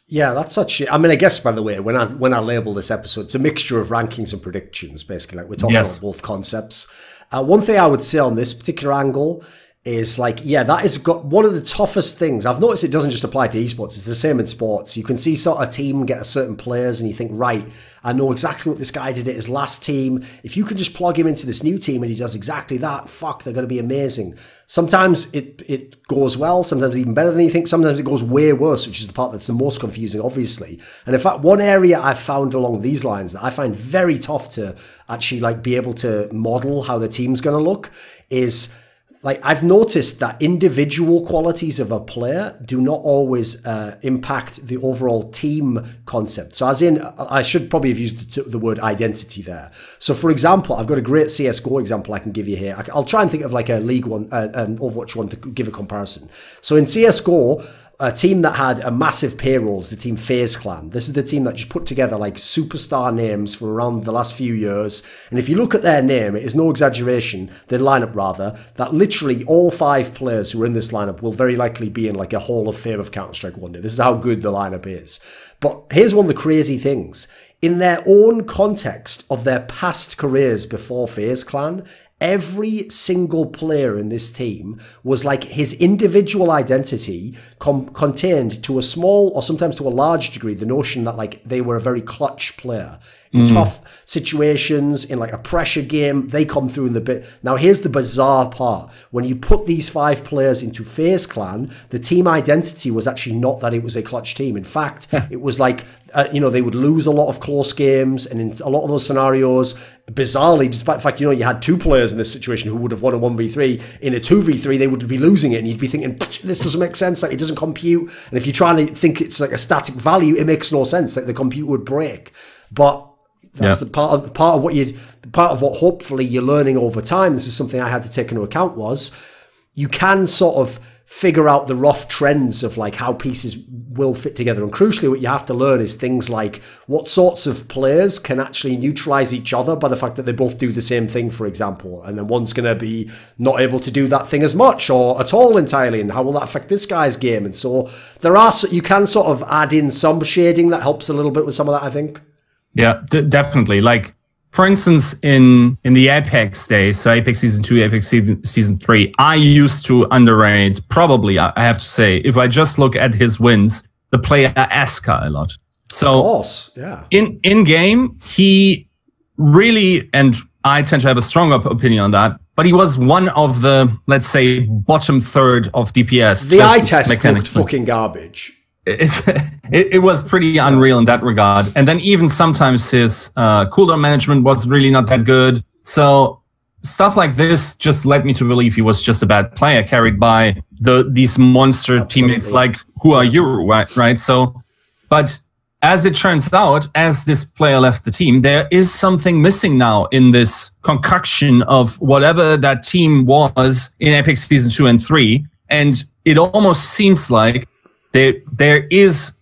Yeah, that's actually, I mean, I guess, by the way, when I label this episode, it's a mixture of rankings and predictions, basically. Like we're talking about both concepts. One thing I would say on this particular angle is like, yeah, that is one of the toughest things. I've noticed it doesn't just apply to esports. It's the same in sports. You can see sort of a team get a certain players and you think, right, I know exactly what this guy did at his last team. If you can just plug him into this new team and he does exactly that, fuck, they're going to be amazing. Sometimes it goes well, sometimes even better than you think. Sometimes it goes way worse, which is the part that's the most confusing, obviously. And in fact, one area I've found along these lines that I find very tough to actually like be able to model how the team's going to look is, like, I've noticed that individual qualities of a player do not always impact the overall team concept. So as in, I should probably have used the word identity there. So for example, I've got a great CSGO example I can give you here. I'll try and think of like a League one, an Overwatch one to give a comparison. So in CSGO, a team that had a massive payroll is the team FaZe Clan. This is the team that just put together like superstar names for around the last few years. And if you look at their name, it is no exaggeration, their lineup rather, that literally all 5 players who are in this lineup will very likely be in like a Hall of Fame of Counter-Strike one day. This is how good the lineup is. But here's one of the crazy things. In their own context of their past careers before FaZe Clan, every single player in this team was like his individual identity contained to a small or sometimes to a large degree the notion that like they were a very clutch player. tough situations, in like a pressure game, they come through in the bit. Now, here's the bizarre part. When you put these 5 players into FaZe Clan, the team identity was actually not that it was a clutch team. In fact, it was like, they would lose a lot of close games, and in a lot of those scenarios, bizarrely, despite the fact, you had 2 players in this situation who would have won a 1v3, in a 2v3, they would be losing it, and you'd be thinking, this doesn't make sense, like, it doesn't compute, and if you're trying to think it's like a static value, it makes no sense, like the computer would break. But that's the part of what hopefully you're learning over time. This is something I had to take into account, was you can sort of figure out the rough trends of like how pieces will fit together. And crucially, what you have to learn is things like what sorts of players can actually neutralize each other by the fact that they both do the same thing, for example. And then one's going to be not able to do that thing as much or at all entirely. And how will that affect this guy's game? And so you can sort of add in some shading that helps a little bit with some of that, I think. Yeah, definitely. Like, for instance, in the Apex days, so Apex Season 2, Apex Season 3, I used to underrate, probably, I have to say, if I just look at his wins, the player Aska a lot. So, of course, yeah. In-game, he really, and I tend to have a stronger opinion on that, but he was one of the, let's say, bottom third of DPS. The eye test looked fucking garbage. It was pretty unreal in that regard. And then even sometimes his cooldown management was really not that good. So stuff like this just led me to believe he was just a bad player, carried by these monster teammates like, who are you, right? So, but as it turns out, as this player left the team, there is something missing now in this concoction of whatever that team was in Apex Season 2 and 3. And it almost seems like there is,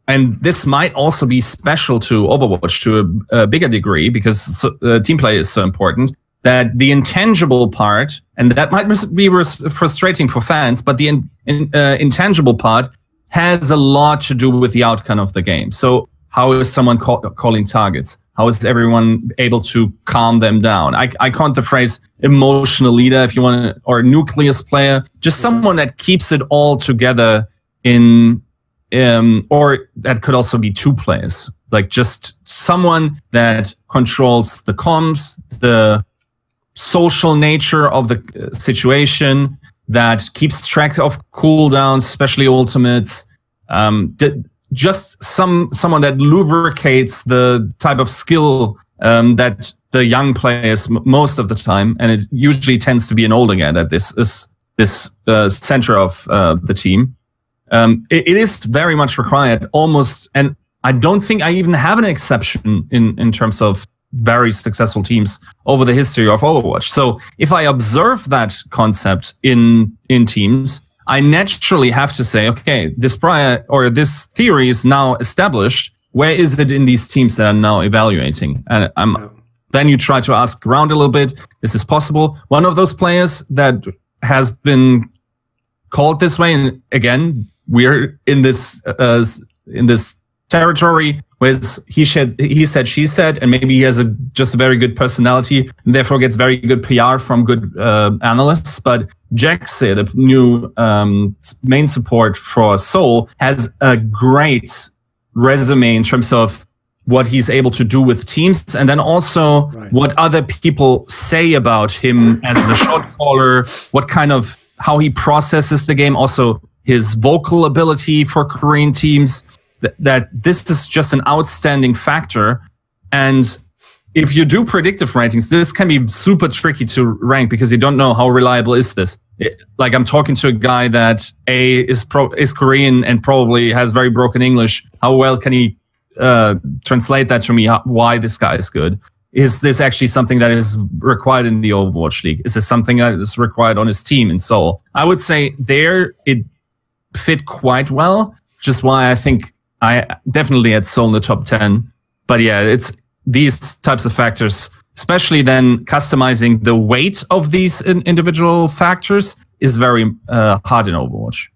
and this might also be special to Overwatch to a bigger degree, because team play is so important, that the intangible part, and that might be frustrating for fans, but the intangible part has a lot to do with the outcome of the game. So how is someone calling targets? How is everyone able to calm them down? I coined the phrase emotional leader, if you want, or nucleus player, just someone that keeps it all together or that could also be 2 players, like just someone that controls the comms, the social nature of the situation, that keeps track of cooldowns, especially ultimates, just someone that lubricates the type of skill that the young players most of the time, and it usually tends to be an older guy that this is center of the team. It is very much required, almost, and I don't think I even have an exception in terms of very successful teams over the history of Overwatch. So if I observe that concept in teams, I naturally have to say, okay, this theory is now established. Where is it in these teams that are now evaluating? And then you try to ask around a little bit. Is this possible? One of those players that has been called this way, and again, we're in this territory with he said, she said, and maybe he has just a very good personality and therefore gets very good PR from good analysts. But Jaxe, the new main support for Seoul, has a great resume in terms of what he's able to do with teams, and then also what other people say about him as a shot caller, how he processes the game, also his vocal ability for Korean teams, that this is just an outstanding factor. And if you do predictive rankings, this can be super tricky to rank because you don't know how reliable is this. Like, I'm talking to a guy that is Korean and probably has very broken English. How well can he translate that to me, why this guy is good? Is this actually something that is required in the Overwatch League? Is this something that is required on his team in Seoul? I would say there it fit quite well, which is why I think I definitely had Seoul in the top 10. But yeah, it's these types of factors, especially then customizing the weight of these individual factors, is very hard in Overwatch.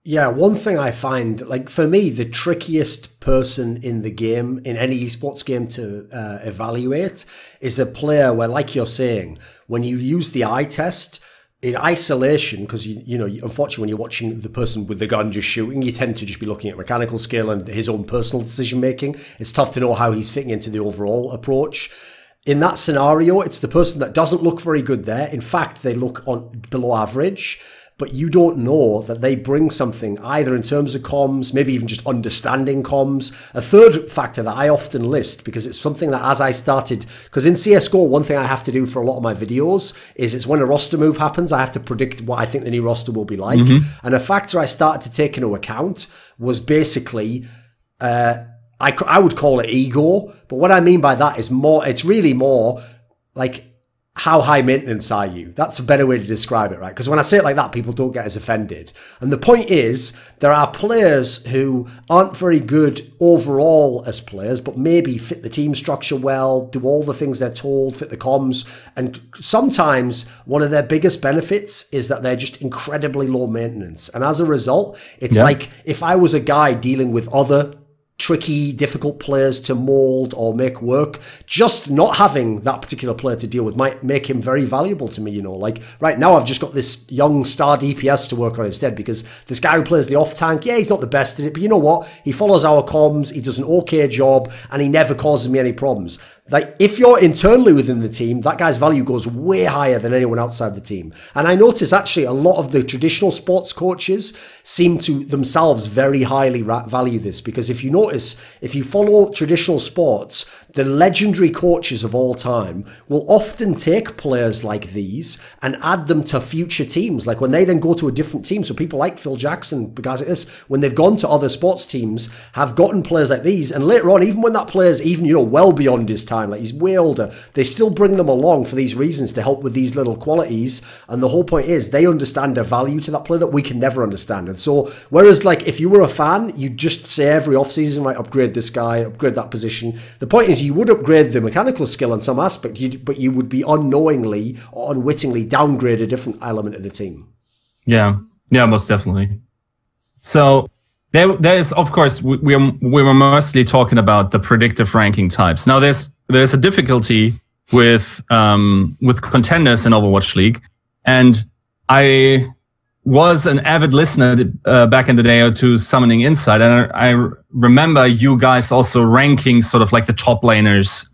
Yeah, one thing I find, like for me, the trickiest person in the game, in any esports game to evaluate, is a player where, like you're saying, when you use the eye test, in isolation, because you know, unfortunately, when you're watching the person with the gun just shooting, you tend to just be looking at mechanical skill and his own personal decision making. It's tough to know how he's fitting into the overall approach. In that scenario, it's the person that doesn't look very good there. In fact, they look below average, but you don't know that they bring something either in terms of comms, maybe even just understanding comms. A third factor that I often list, because it's something that as I started, because in CSGO, one thing I have to do for a lot of my videos is it's when a roster move happens, I have to predict what I think the new roster will be like. And a factor I started to take into account was basically, I would call it ego, but what I mean by that is more, it's really more like, how high maintenance are you? That's a better way to describe it, right? Because when I say it like that, people don't get as offended. And the point is, there are players who aren't very good overall as players, but maybe fit the team structure well, do all the things they're told, fit the comms. And sometimes one of their biggest benefits is that they're just incredibly low maintenance. And as a result, it's like if I was a guy dealing with other tricky, difficult players to mold or make work, just not having that particular player to deal with might make him very valuable to me, you know. Like right now I've just got this young star DPS to work on instead, because this guy who plays the off tank, yeah, he's not the best at it, but you know what? He follows our comms, he does an okay job, and he never causes me any problems. Like, if you're internally within the team, that guy's value goes way higher than anyone outside the team. And I notice actually a lot of the traditional sports coaches seem to themselves very highly value this, because if you notice, if you follow traditional sports, the legendary coaches of all time will often take players like these and add them to future teams. Like when they then go to a different team, so people like Phil Jackson, guys like this, when they've gone to other sports teams, have gotten players like these, and later on, even when that player's even, you know, well beyond his time, like he's way older, they still bring them along for these reasons to help with these little qualities. And the whole point is they understand a value to that player that we can never understand. And so, whereas like if you were a fan, you'd just say every offseason, right, upgrade this guy, upgrade that position. The point is you would upgrade the mechanical skill on some aspect, but you would be unknowingly or unwittingly downgrade a different element of the team. Yeah, most definitely. So there is, of course, we were mostly talking about the predictive ranking types. Now there's a difficulty with contenders in Overwatch League, and I was an avid listener back in the day to Summoning Insight, and I remember you guys also ranking sort of like the top laners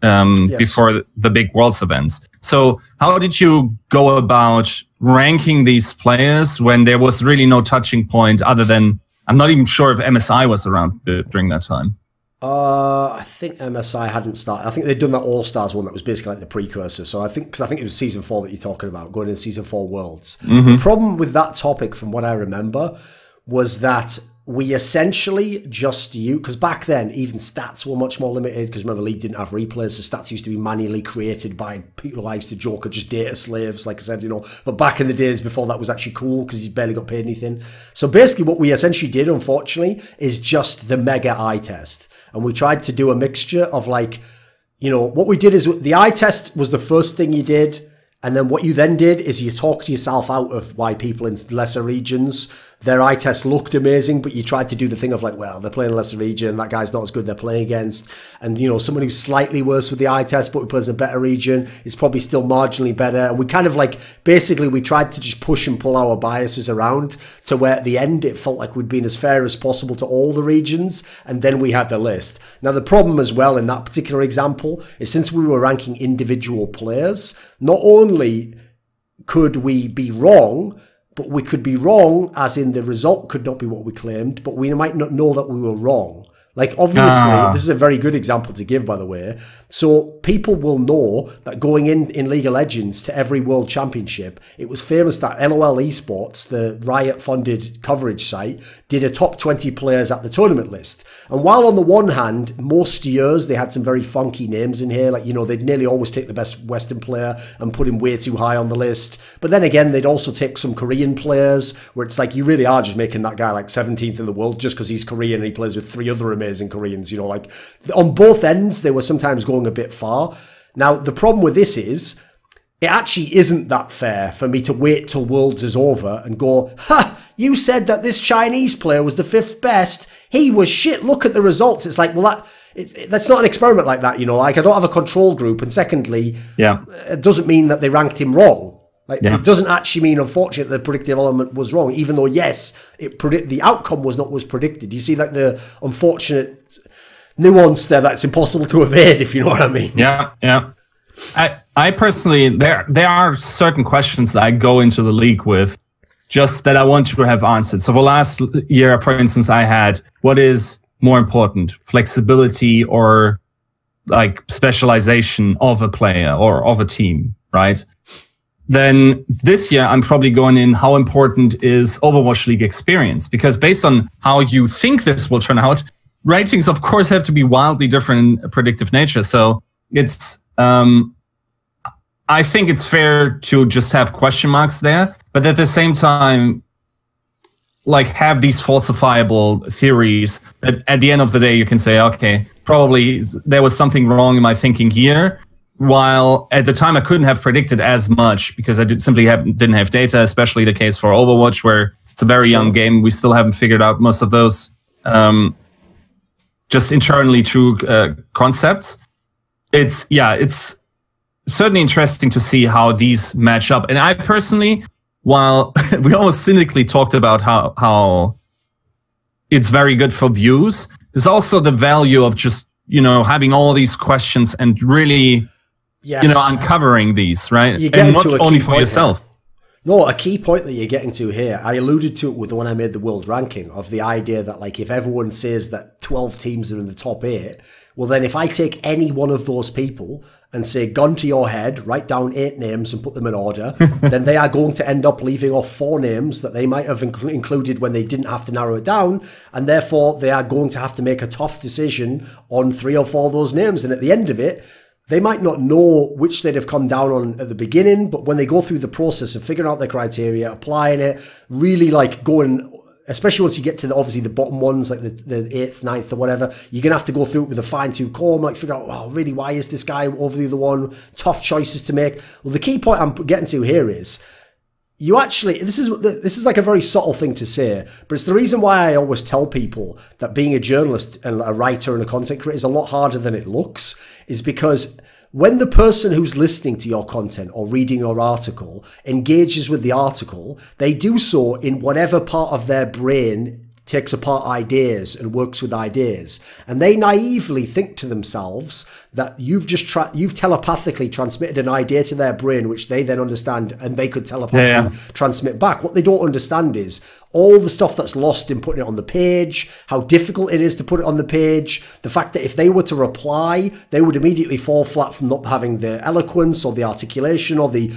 before the big Worlds events. So how did you go about ranking these players when there was really no touching point other than, I'm not even sure if MSI was around during that time? I think MSI hadn't started. I think they'd done that All-Stars one that was basically like the precursor. So I think it was Season 4 that you're talking about, going into Season 4 Worlds. The problem with that topic, from what I remember, was that we essentially just used, because back then even stats were much more limited, because remember, League didn't have replays, so stats used to be manually created by people who I used to joke are just data slaves, like I said, you know. But back in the days before that was actually cool, because you barely got paid anything. So basically what we essentially did, unfortunately, is just the mega eye test. And we tried to do a mixture of, like, you know, what we did is the eye test was the first thing you did. And then what you then did is you talked yourself out of why people in lesser regions, their eye test looked amazing, but you tried to do the thing of like, well, they're playing a lesser region, that guy's not as good they're playing against. And, you know, someone who's slightly worse with the eye test, but who plays a better region is probably still marginally better. And we kind of like, basically we tried to just push and pull our biases around to where at the end it felt like we'd been as fair as possible to all the regions. And then we had the list. Now, the problem as well in that particular example is, since we were ranking individual players, not only could we be wrong, but we could be wrong as in the result could not be what we claimed, but we might not know that we were wrong. Like, obviously, this is a very good example to give, by the way. So people will know that going in League of Legends to every World Championship, it was famous that LOL Esports, the Riot-funded coverage site, did a top 20 players at the tournament list. And while on the one hand, most years they had some very funky names in here, like, you know, they'd nearly always take the best Western player and put him way too high on the list. But then again, they'd also take some Korean players, where it's like, you really are just making that guy like 17th in the world just because he's Korean and he plays with 3 other amazing Koreans, you know, like on both ends, they were sometimes going a bit far. Now, the problem with this is, it actually isn't that fair for me to wait till Worlds is over and go, ha, you said that this Chinese player was the 5th best. He was shit. Look at the results. It's like, well, that's not an experiment like that, you know, like I don't have a control group. And secondly, it doesn't mean that they ranked him wrong. Like it doesn't actually mean, unfortunately, the predictive element was wrong, even though yes, the outcome was not was predicted. You see, like the unfortunate nuance there that's impossible to evade, if you know what I mean. Yeah, yeah. I personally, there are certain questions that I go into the league with, just that I want to have answered. So for last year, for instance, I had, what is more important, flexibility or like specialization of a player or of a team, right? Then this year, I'm probably going in, how important is Overwatch League experience? Because based on how you think this will turn out, ratings, of course, have to be wildly different in predictive nature. So it's, I think it's fair to just have question marks there, but at the same time, like have these falsifiable theories that at the end of the day, you can say, okay, probably there was something wrong in my thinking here. While at the time I couldn't have predicted as much because I didn't have data, especially the case for Overwatch, where it's a very young game. We still haven't figured out most of those just internally true concepts. It's certainly interesting to see how these match up. And I personally, while we almost cynically talked about how it's very good for views, there's also the value of just, having all these questions and really, uncovering these, right? And not only for yourself. No, a key point that you're getting to here, I alluded to it with when I made the world ranking, of the idea that like if everyone says that 12 teams are in the top 8, well then if I take any one of those people and say, gun to your head, write down 8 names and put them in order, then they are going to end up leaving off 4 names that they might have included when they didn't have to narrow it down, and therefore they are going to have to make a tough decision on 3 or 4 of those names. And at the end of it, they might not know which they'd have come down on at the beginning, but when they go through the process of figuring out their criteria, applying it, really like going, especially once you get to obviously the bottom ones, like the 8th, 9th or whatever, you're going to have to go through it with a fine-tooth comb, like figure out, wow, really, why is this guy over the other one? Tough choices to make. Well, the key point I'm getting to here is, you actually, this is like a very subtle thing to say, but it's the reason why I always tell people that being a journalist and a writer and a content creator is a lot harder than it looks, is because when the person who's listening to your content or reading your article engages with the article, they do so in whatever part of their brain takes apart ideas and works with ideas. And they naively think to themselves that you've telepathically transmitted an idea to their brain, which they then understand and they could telepathically transmit back. What they don't understand is all the stuff that's lost in putting it on the page, how difficult it is to put it on the page, the fact that if they were to reply, they would immediately fall flat from not having the eloquence or the articulation or the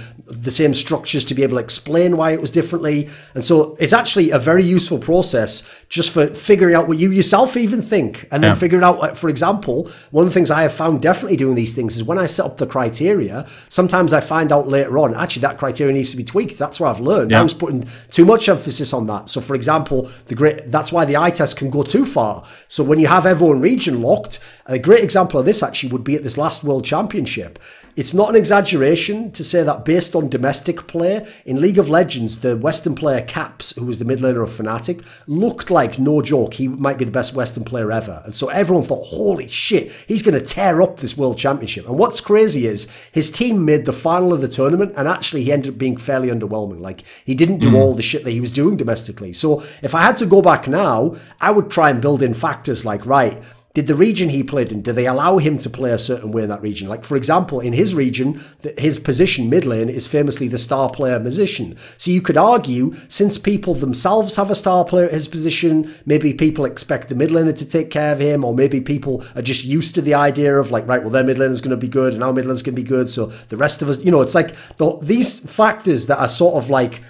same structures to be able to explain why it was differently. And so it's actually a very useful process just for figuring out what you yourself even think, and then figuring out, like, for example, one of the things I have found definitely doing these things is when I set up the criteria, sometimes I find out later on, actually that criteria needs to be tweaked. That's what I've learned. I was putting too much emphasis on that. So for example, that's why the eye test can go too far. So when you have everyone region locked, a great example of this actually would be at this last World Championship. It's not an exaggeration to say that based on domestic play, in League of Legends, the Western player Caps, who was the mid laner of Fnatic, looked like, no joke, he might be the best Western player ever. And so everyone thought, holy shit, he's going to tear up this World Championship. And what's crazy is his team made the final of the tournament, and actually he ended up being fairly underwhelming. Like, he didn't do all the shit that he was doing domestically. So if I had to go back now, I would try and build in factors like, right, did the region he played in, do they allow him to play a certain way in that region? Like, for example, in his region, his position mid lane is famously the star player musician. So you could argue, since people themselves have a star player at his position, maybe people expect the mid laner to take care of him, or maybe people are just used to the idea of like, right, well, their mid laner is going to be good and our mid lane is going to be good, so the rest of us, it's like these factors that are sort of like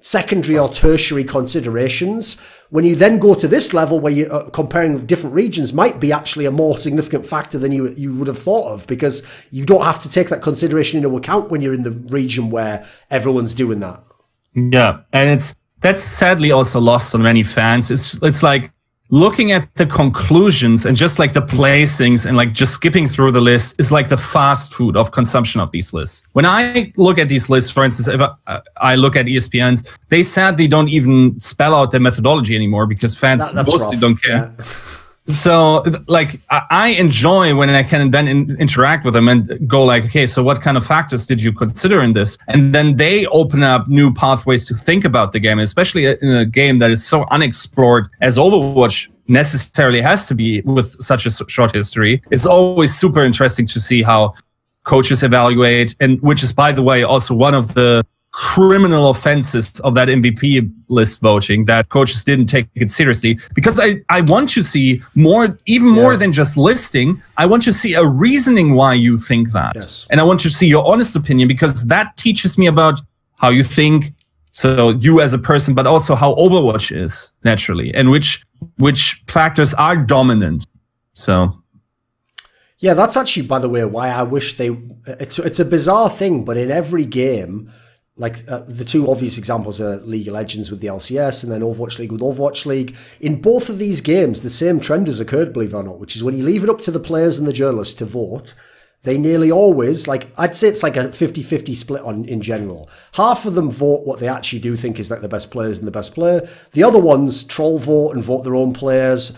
secondary or tertiary considerations, when you then go to this level where you're comparing different regions, might be actually a more significant factor than you would have thought of, because you don't have to take that consideration into account when you're in the region where everyone's doing that. Yeah, and that's sadly also lost on many fans. It's like looking at the conclusions and just like the placings and like just skipping through the list is like the fast food of consumption of these lists. When I look at these lists, for instance, if I look at ESPN's, they sadly don't even spell out their methodology anymore because fans mostly don't care. So, like, I enjoy when I can then interact with them and go like, okay, so what kind of factors did you consider in this? And then they open up new pathways to think about the game, especially in a game that is so unexplored as Overwatch necessarily has to be with such a short history. It's always super interesting to see how coaches evaluate, and which is, by the way, also one of the criminal offenses of that MVP list voting, that coaches didn't take it seriously, because I want to see more, even more than just listing. I want to see a reasoning why you think that. Yes. And I want to see your honest opinion, because that teaches me about how you think, so you as a person, but also how Overwatch is naturally, and which factors are dominant. So yeah, that's actually, by the way, why I wish they, it's a bizarre thing, but in every game, like the two obvious examples are League of Legends with the LCS and then Overwatch League with Overwatch League. In both of these games, the same trend has occurred, believe it or not, which is when you leave it up to the players and the journalists to vote, they nearly always, like, I'd say it's like a 50-50 split in general. Half of them vote what they actually do think is like the best players and the best player. The other ones troll vote and vote their own players.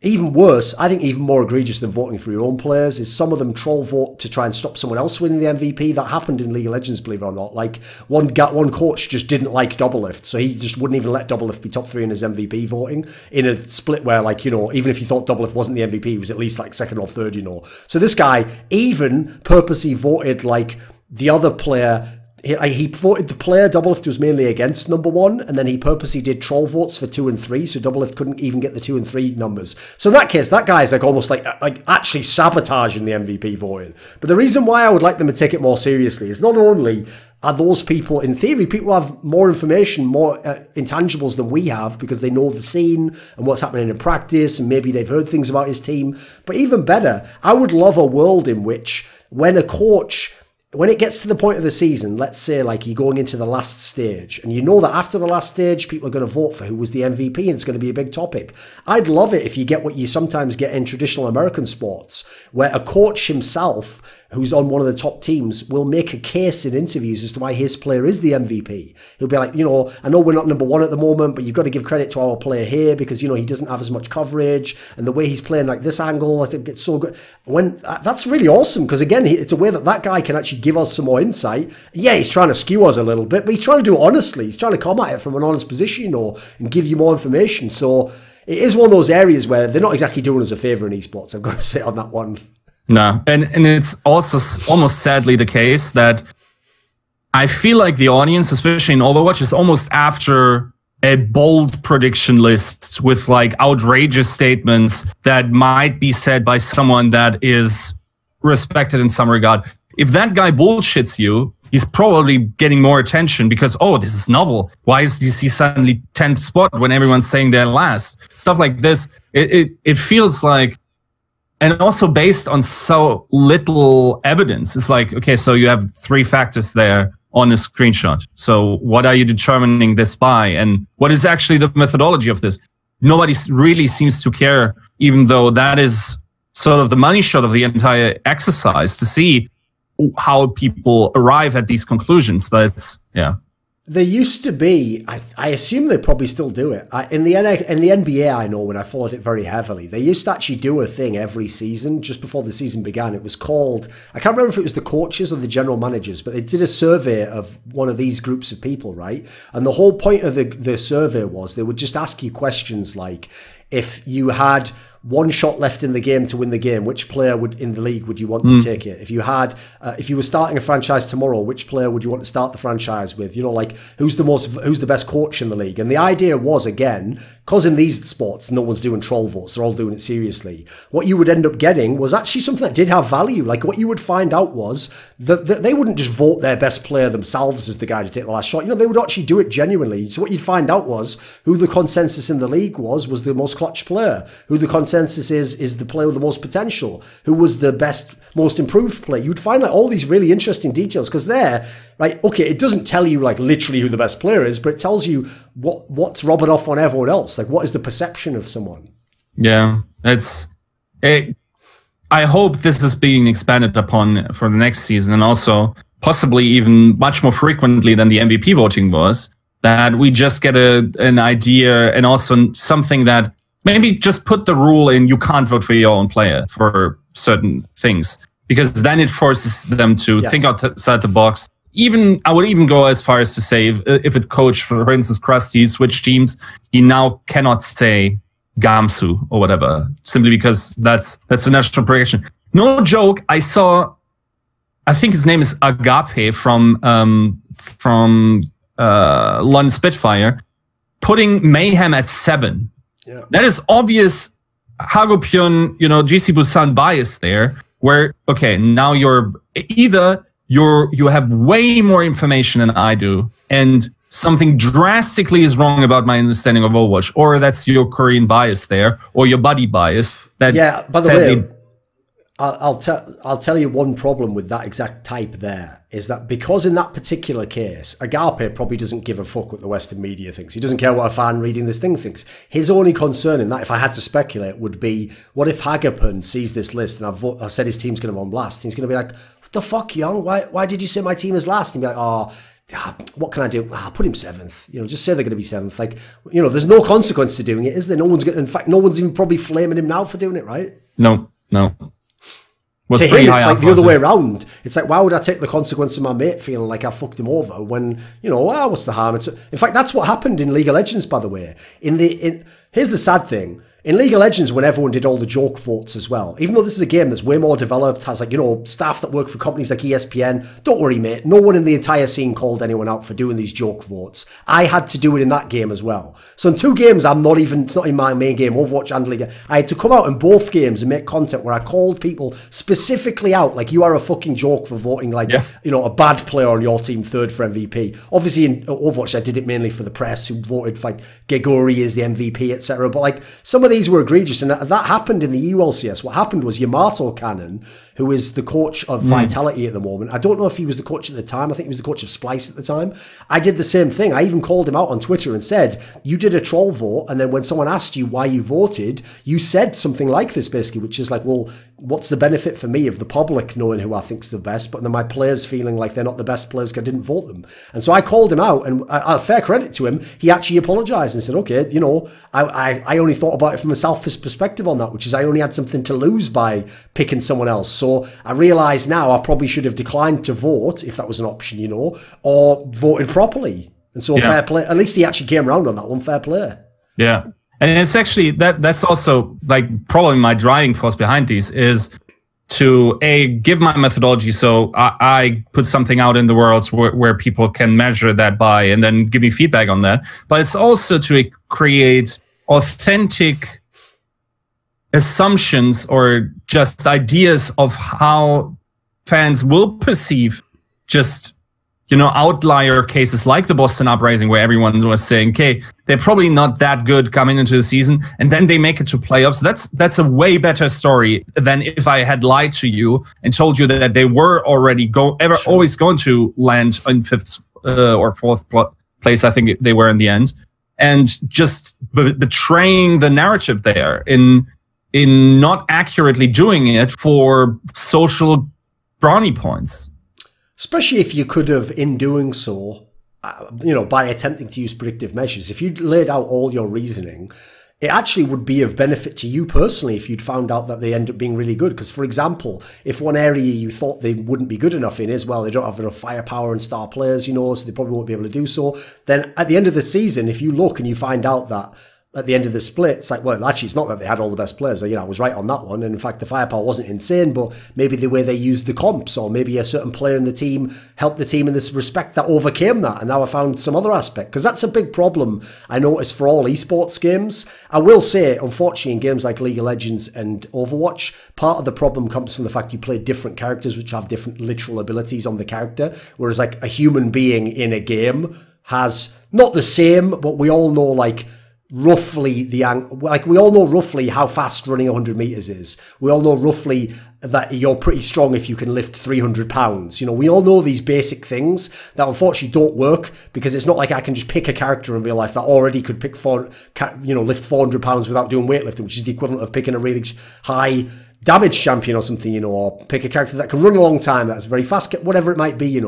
Even worse, I think even more egregious than voting for your own players, is some of them troll vote to try and stop someone else winning the MVP. That happened in League of Legends, believe it or not. Like, one coach just didn't like Doublelift, so he just wouldn't even let Doublelift be top 3 in his MVP voting, in a split where, like, you know, even if you thought Doublelift wasn't the MVP, he was at least like second or third, you know. So this guy even purposely voted like the other player. He voted the player Doublelift was mainly against number 1, and then he purposely did troll votes for 2 and 3, so Doublelift couldn't even get the 2 and 3 numbers. So in that case, that guy is like almost like actually sabotaging the MVP voting. But the reason why I would like them to take it more seriously is not only are those people, in theory, people have more information, more intangibles than we have, because they know the scene and what's happening in practice, and maybe they've heard things about his team. But even better, I would love a world in which when a coach, when it gets to the point of the season, let's say like you're going into the last stage, and you know that after the last stage, people are going to vote for who was the MVP, and it's going to be a big topic. I'd love it if you get what you sometimes get in traditional American sports, where a coach himself, who's on one of the top teams, will make a case in interviews as to why his player is the MVP. He'll be like, you know, I know we're not number 1 at the moment, but you've got to give credit to our player here because, you know, he doesn't have as much coverage, and the way he's playing like this angle, I think it's so good. When that's really awesome, because again, it's a way that guy can actually give us some more insight. Yeah, he's trying to skew us a little bit, but he's trying to do it honestly. He's trying to come at it from an honest position, you know, and give you more information. So it is one of those areas where they're not exactly doing us a favor in esports. I've got to say on that one. No, and it's also almost sadly the case that I feel like the audience, especially in Overwatch, is almost after a bold prediction list with like outrageous statements that might be said by someone that is respected in some regard. If that guy bullshits you, he's probably getting more attention because, oh, this is novel. Why is DC suddenly 10th spot when everyone's saying they're last? Stuff like this. It feels like, and also based on so little evidence. It's like, okay, so you have 3 factors there on a screenshot. So what are you determining this by? And what is actually the methodology of this? Nobody really seems to care, even though that is sort of the money shot of the entire exercise, to see how people arrive at these conclusions. But it's, yeah. There used to be, I assume they probably still do it. In the NBA, I know, when I followed it very heavily, they used to actually do a thing every season, just before the season began. It was called, I can't remember if it was the coaches or the general managers, but they did a survey of one of these groups of people, right? And the whole point of the survey was they would just ask you questions like, if you had 1 shot left in the game to win the game, which player in the league would you want to take it? If you had, if you were starting a franchise tomorrow, which player would you want to start the franchise with? You know, like who's the best coach in the league? And the idea was, again, because in these sports no one's doing troll votes, they're all doing it seriously. What you would end up getting was actually something that did have value. Like what you would find out was that they wouldn't just vote their best player themselves as the guy to take the last shot. You know, they would actually do it genuinely. So what you'd find out was who the consensus in the league was the most clutch player, who the consensus is the player with the most potential, who was the best, most improved player. You'd find like all these really interesting details, because there, right, okay, it doesn't tell you like literally who the best player is, but it tells you what's rubbing off on everyone else. Like, what is the perception of someone? Yeah, I hope this is being expanded upon for the next season, and also possibly even much more frequently than the MVP voting was, that we just get an idea, and also something that maybe just put the rule in, you can't vote for your own player for certain things, because then it forces them to think outside the box. Even I would even go as far as to say, if a coach, for instance, Krusty, switched teams, he now cannot say Gamsu or whatever, simply because that's a national progression. No joke, I think his name is Agape from London Spitfire, putting Mayhem at 7. Yeah. That is obvious Hagopion, GC Busan bias there, where, okay, now you have way more information than I do, and something drastically is wrong about my understanding of Overwatch, or that's your Korean bias there, or your buddy bias. That by the way, I'll tell you one problem with that exact type there is that because in that particular case, Agape probably doesn't give a fuck what the Western media thinks. He doesn't care what a fan reading this thing thinks. His only concern in that, if I had to speculate, would be, what if Hagapun sees this list and I've said his team's going to be on last, and he's going to be like, what the fuck, Young? Why did you say my team is last? And be like, oh, what can I do? Put him 7th. Just say they're going to be 7th. Like, there's no consequence to doing it, is there? In fact, no one's even probably flaming him now for doing it, right? No. To him, it's like the other way around. It's like, why would I take the consequence of my mate feeling like I fucked him over when, what's the harm? In fact, that's what happened in League of Legends, by the way. Here's the sad thing. In League of Legends, when everyone did all the joke votes as well, even though this is a game that's way more developed, has staff that work for companies like ESPN, don't worry, mate, no one in the entire scene called anyone out for doing these joke votes. I had to do it in that game as well. So in 2 games, it's not in my main game, Overwatch and League. I had to come out in both games and make content where I called people specifically out, like, you are a fucking joke for voting, like, a bad player on your team 3rd for MVP. Obviously in Overwatch, I did it mainly for the press who voted like Geguri is the MVP, etc. But like, some of these were egregious, and that happened in the ULCS. What happened was Yamato Cannon, who is the coach of Vitality at the moment, I don't know if he was the coach at the time, I think he was the coach of Splice at the time. I did the same thing. I even called him out on Twitter and said, you did a troll vote, and then when someone asked you why you voted, you said something like this, basically, which is like, well, what's the benefit for me of the public knowing who I think's the best, but then my players feeling like they're not the best players because I didn't vote them? And so I called him out, and fair credit to him, he actually apologized and said, okay, I only thought about it from a selfish perspective on that, which is I only had something to lose by picking someone else. So I realise now I probably should have declined to vote if that was an option, or voted properly. And so fair play. At least he actually came around on that one. Fair play. Yeah. And it's actually, that's also like probably my driving force behind these is to give my methodology. So I put something out in the world where people can measure that by, and then give me feedback on that. But it's also to create authentic assumptions or just ideas of how fans will perceive just, outlier cases like the Boston Uprising, where everyone was saying, okay, they're probably not that good coming into the season, and then they make it to playoffs. That's a way better story than if I had lied to you and told you that they were already always going to land in 5th or 4th place. I think they were in the end, and just betraying the narrative there in not accurately doing it for social brownie points. Especially if you could have, in doing so, by attempting to use predictive measures, if you'd laid out all your reasoning, it actually would be of benefit to you personally if you'd found out that they end up being really good. Because, for example, if one area you thought they wouldn't be good enough in is, well, they don't have enough firepower and star players, so they probably won't be able to do so, then at the end of the season, if you look and you find out that at the end of the split, it's like, well, actually, it's not that they had all the best players. I was right on that one. And in fact, the firepower wasn't insane, but maybe the way they used the comps, or maybe a certain player in the team helped the team in this respect that overcame that. And now I found some other aspect, because that's a big problem I noticed for all esports games. I will say, unfortunately, in games like League of Legends and Overwatch, part of the problem comes from the fact you play different characters which have different literal abilities on the character, whereas like a human being in a game has not the same, but we all know like roughly we all know roughly how fast running 100 meters is. We all know roughly that you're pretty strong if you can lift 300 pounds. We all know these basic things that unfortunately don't work, because it's not like I can just pick a character in real life that already could lift 400 pounds without doing weightlifting, which is the equivalent of picking a really high damage champion or something, or pick a character that can run a long time, that's very fast, whatever it might be,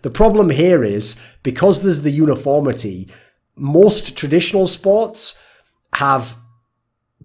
The problem here is, because there's the uniformity, most traditional sports have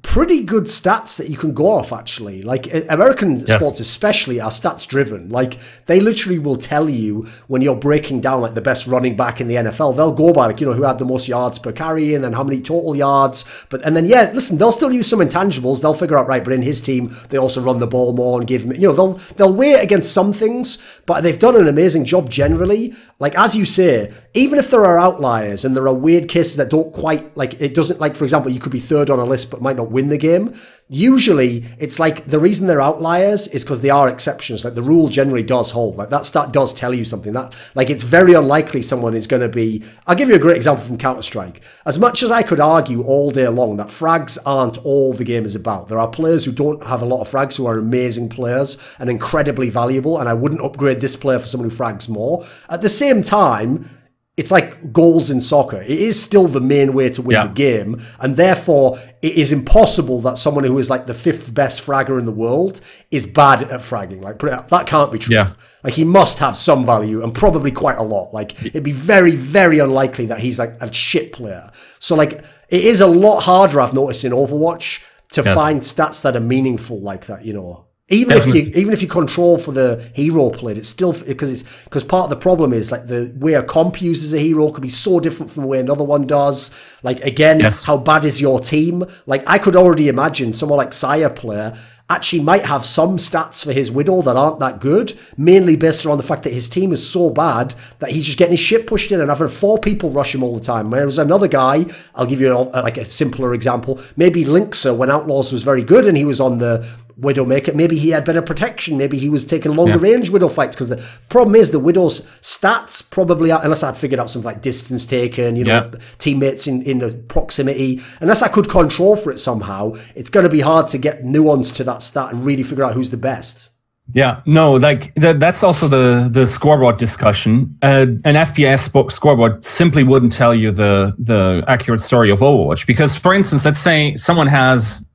pretty good stats that you can go off, actually. Like, American sports especially are stats driven. Like, they literally will tell you when you're breaking down like the best running back in the NFL, they'll go by like, you know, who had the most yards per carry and then how many total yards. And then listen, they'll still use some intangibles. They'll figure out, right, but in his team they also run the ball more and give him, you know, they'll weigh it against some things, but they've done an amazing job generally. Like, as you say, even if there are outliers and there are weird cases that don't quite, like, it doesn't, like, for example, you could be third on a list but might not win the game. Usually, it's like the reason they're outliers is because they are exceptions. Like, the rule generally does hold. Like, that stat does tell you something. That, like, it's very unlikely someone is going to be... I'll give you a great example from Counter-Strike. As much as I could argue all day long that frags aren't all the game is about, there are players who don't have a lot of frags who are amazing players and incredibly valuable, and I wouldn't upgrade this player for someone who frags more. At the same time, it's like goals in soccer. It is still the main way to win the game. And therefore, it is impossible that someone who is like the 5th best fragger in the world is bad at fragging. Like, that can't be true. Yeah. Like, he must have some value and probably quite a lot. Like, it'd be very, very unlikely that he's like a shit player. So, like, it is a lot harder, I've noticed, in Overwatch to find stats that are meaningful like that, you know. Even if you control for the hero played, it's still because part of the problem is like the way a comp uses a hero could be so different from the way another one does. Like, again, how bad is your team? Like, I could already imagine someone like Sire player actually might have some stats for his Widow that aren't that good, mainly based on the fact that his team is so bad that he's just getting his shit pushed in and having 4 people rush him all the time. Whereas another guy, I'll give you like a simpler example, maybe Linkser when Outlaws was very good and he was on the Widowmaker, maybe he had better protection, maybe he was taking longer range Widow fights, because the problem is the Widow's stats probably are, unless I'd figured out something like distance taken, you know, teammates in the proximity, unless I could control for it somehow, it's going to be hard to get nuance to that stat and really figure out who's the best. Yeah, no, like that's also the scoreboard discussion. An FPS scoreboard simply wouldn't tell you the accurate story of Overwatch, because, for instance, let's say someone has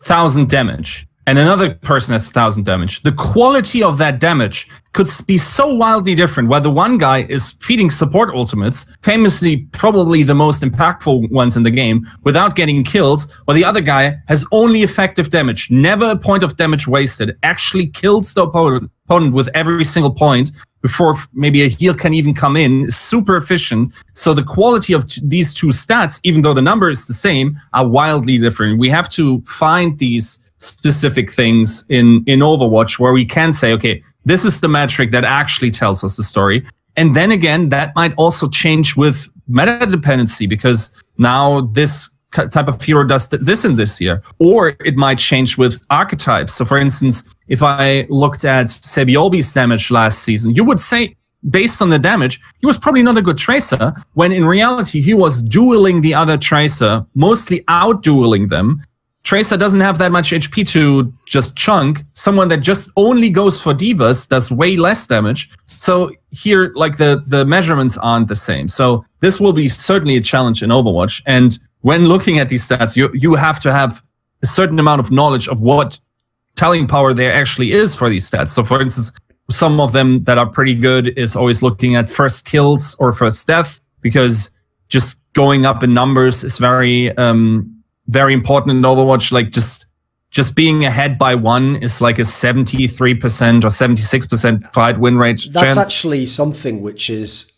1,000 damage and another person has 1,000 damage. The quality of that damage could be so wildly different, where the one guy is feeding support ultimates, famously probably the most impactful ones in the game, without getting kills, while the other guy has only effective damage, never a point of damage wasted, actually kills the opponent with every single point before maybe a heal can even come in, is super efficient. So the quality of these two stats, even though the number is the same, are wildly different. We have to find these specific things in Overwatch where we can say, okay, this is the metric that actually tells us the story. And then again, that might also change with meta dependency, because now this type of hero does this in this year, or it might change with archetypes. So for instance, if I looked at Sebiolbi's damage last season, you would say, based on the damage, he was probably not a good tracer, when in reality he was dueling the other tracer, mostly out-dueling them. Tracer doesn't have that much HP to just chunk. Someone that just only goes for divas does way less damage. So here, like, the measurements aren't the same. So this will be certainly a challenge in Overwatch. And when looking at these stats, you have to have a certain amount of knowledge of what telling power there actually is for these stats. So for instance, some of them that are pretty good is always looking at first kills or first death, because just going up in numbers is very very important in Overwatch. Like just being ahead by 1 is like a 73% or 76% fight win rate That's chance. actually something which is...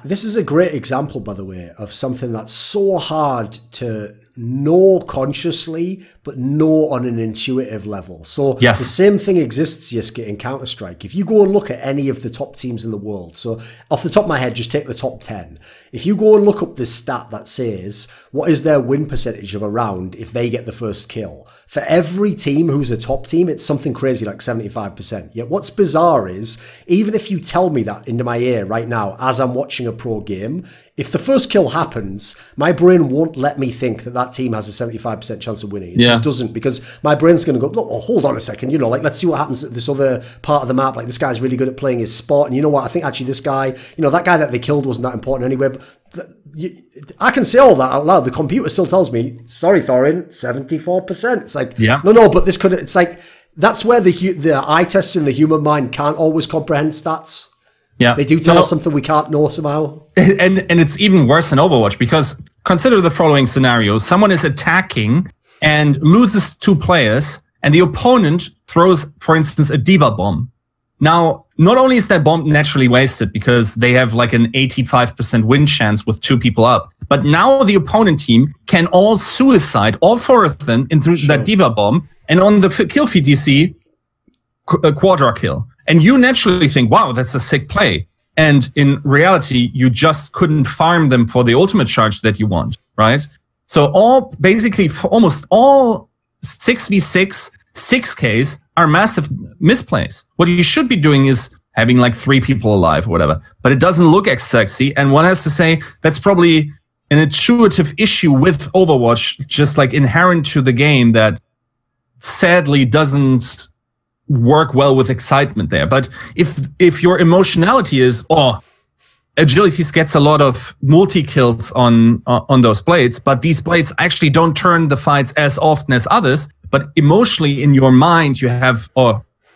this is a great example, by the way, of something that's so hard to know consciously, but know on an intuitive level. So the same thing exists, Yiska, in Counter-Strike. If you go and look at any of the top teams in the world, so off the top of my head, just take the top 10. If you go and look up this stat that says, what is their win percentage of a round if they get the first kill? For every team who's a top team, it's something crazy like 75%. Yet what's bizarre is, even if you tell me that into my ear right now as I'm watching a pro game, if the first kill happens, my brain won't let me think that that team has a 75% chance of winning. It just doesn't, because my brain's going to go, look, well, hold on a second, you know, like, let's see what happens at this other part of the map. Like, this guy's really good at playing his spot, and you know what, I think actually this guy, you know, that guy that they killed wasn't that important anyway. But I can say all that out loud. The computer still tells me, sorry, Thorin, 74%. It's like, no, but this could, it's like, that's where the eye test in the human mind can't always comprehend stats. Yeah, they do tell us something we can't know somehow. And it's even worse in Overwatch, because consider the following scenario. Someone is attacking and loses 2 players, and the opponent throws, for instance, a diva bomb. Now, not only is that bomb naturally wasted because they have like an 85% win chance with 2 people up, but now the opponent team can all suicide, all 4 of them, into that diva bomb, and on the kill feed you see a quadra kill. And you naturally think, wow, that's a sick play. And in reality, you just couldn't farm them for the ultimate charge that you want, right? So basically almost all 6v6, 6Ks are massive misplays. What you should be doing is having like 3 people alive or whatever, but it doesn't look as sexy. And one has to say that's probably an intuitive issue with Overwatch, just like inherent to the game, that sadly doesn't work well with excitement there. But if your emotionality is, Agilities gets a lot of multi-kills on those blades, but these blades actually don't turn the fights as often as others, but emotionally in your mind you have,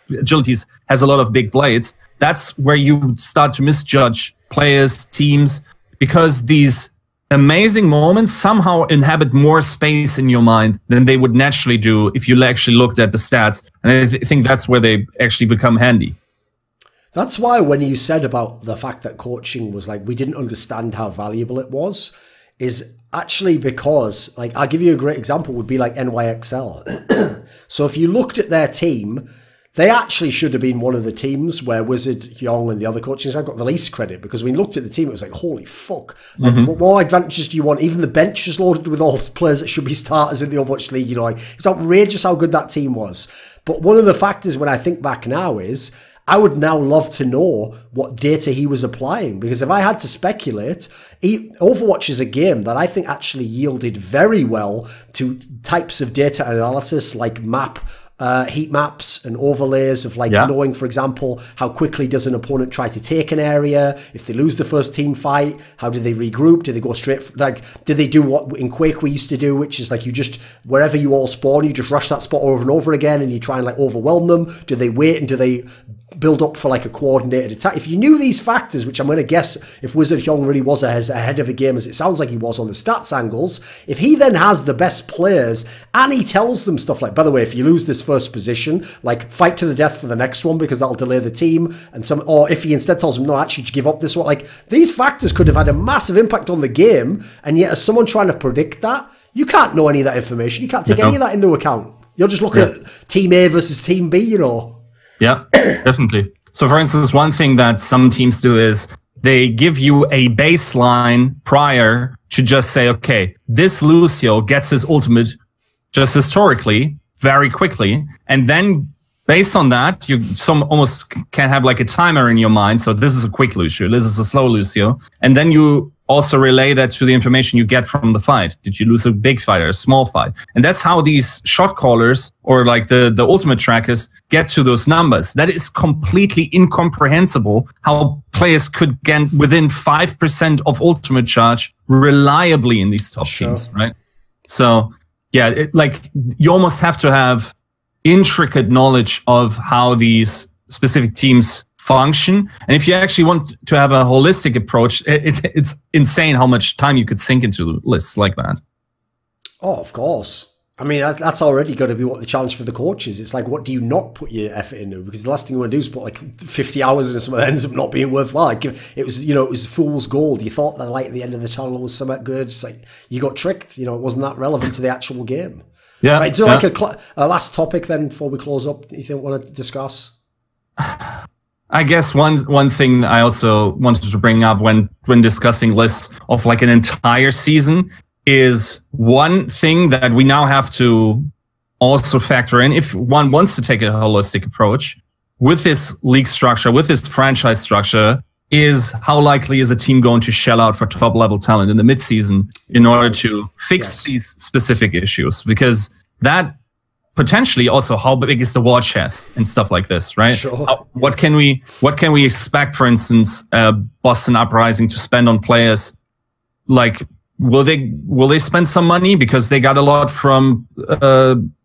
Agilities has a lot of big blades, that's where you start to misjudge players, teams, because these amazing moments somehow inhabit more space in your mind than they would naturally do if you actually looked at the stats. And I think that's where they actually become handy. That's why when you said about the fact that coaching was like, we didn't understand how valuable it was, is actually because, like, I'll give you a great example, would be like NYXL. So if you looked at their team, they actually should have been one of the teams where Wizard, Young, and the other coaches have got the least credit, because when you looked at the team, it was like, holy fuck. Like, what more advantages do you want? Even the bench is loaded with all the players that should be starters in the Overwatch League. You know, like, it's outrageous how good that team was. But one of the factors when I think back now is, I would now love to know what data he was applying, because if I had to speculate, Overwatch is a game that I think actually yielded very well to types of data analysis like heat maps and overlays of like knowing, for example, how quickly does an opponent try to take an area? If they lose the first team fight, how do they regroup? Do they go straight, do they do what in Quake we used to do, which is like you just, wherever you all spawn, you just rush that spot over and over again and you try and like overwhelm them? Do they wait and do they build up for like a coordinated attack? If you knew these factors, which I'm going to guess if Wizard Hyung really was as ahead of a game as it sounds like he was on the stats angles, if he then has the best players and he tells them stuff like, by the way, if you lose this first position, like fight to the death for the next one because that'll delay the team, and or if he instead tells them, no, actually give up this one, like these factors could have had a massive impact on the game, and yet as someone trying to predict that, you can't know any of that information, you can't take any of that into account. You're just looking at Team A versus Team B, you know. Yeah, definitely. So for instance, one thing that some teams do is they give you a baseline prior to just say, okay, this Lucio gets his ultimate just historically very quickly. And then based on that, you almost can have like a timer in your mind. So this is a quick Lucio, this is a slow Lucio. And then you also relay that to the information you get from the fight. Did you lose a big fight or a small fight? And that's how these shot callers or like the ultimate trackers get to those numbers. That is completely incomprehensible how players could get within 5% of ultimate charge reliably in these top teams, right? So yeah, like you almost have to have intricate knowledge of how these specific teams function. And if you actually want to have a holistic approach, it's insane how much time you could sink into lists like that. Oh, of course. I mean, that's already got to be what the challenge for the coaches. It's like, what do you not put your effort into? Because the last thing you want to do is put like 50 hours into something that ends up not being worthwhile. Like it was, you know, it was fool's gold. You thought the light at the end of the tunnel was somewhat good. It's like you got tricked. You know, it wasn't that relevant to the actual game. Yeah. Right, so like a last topic then before we close up, you think want to discuss? I guess one thing I also wanted to bring up when discussing lists of like an entire season is one thing that we now have to also factor in if one wants to take a holistic approach with this league structure, with this franchise structure, is how likely is a team going to shell out for top level talent in the midseason in order to fix these specific issues? Because that potentially also how big is the war chest and stuff like this, right? Sure. What can we expect, for instance, Boston Uprising to spend on players? Like, will they spend some money because they got a lot from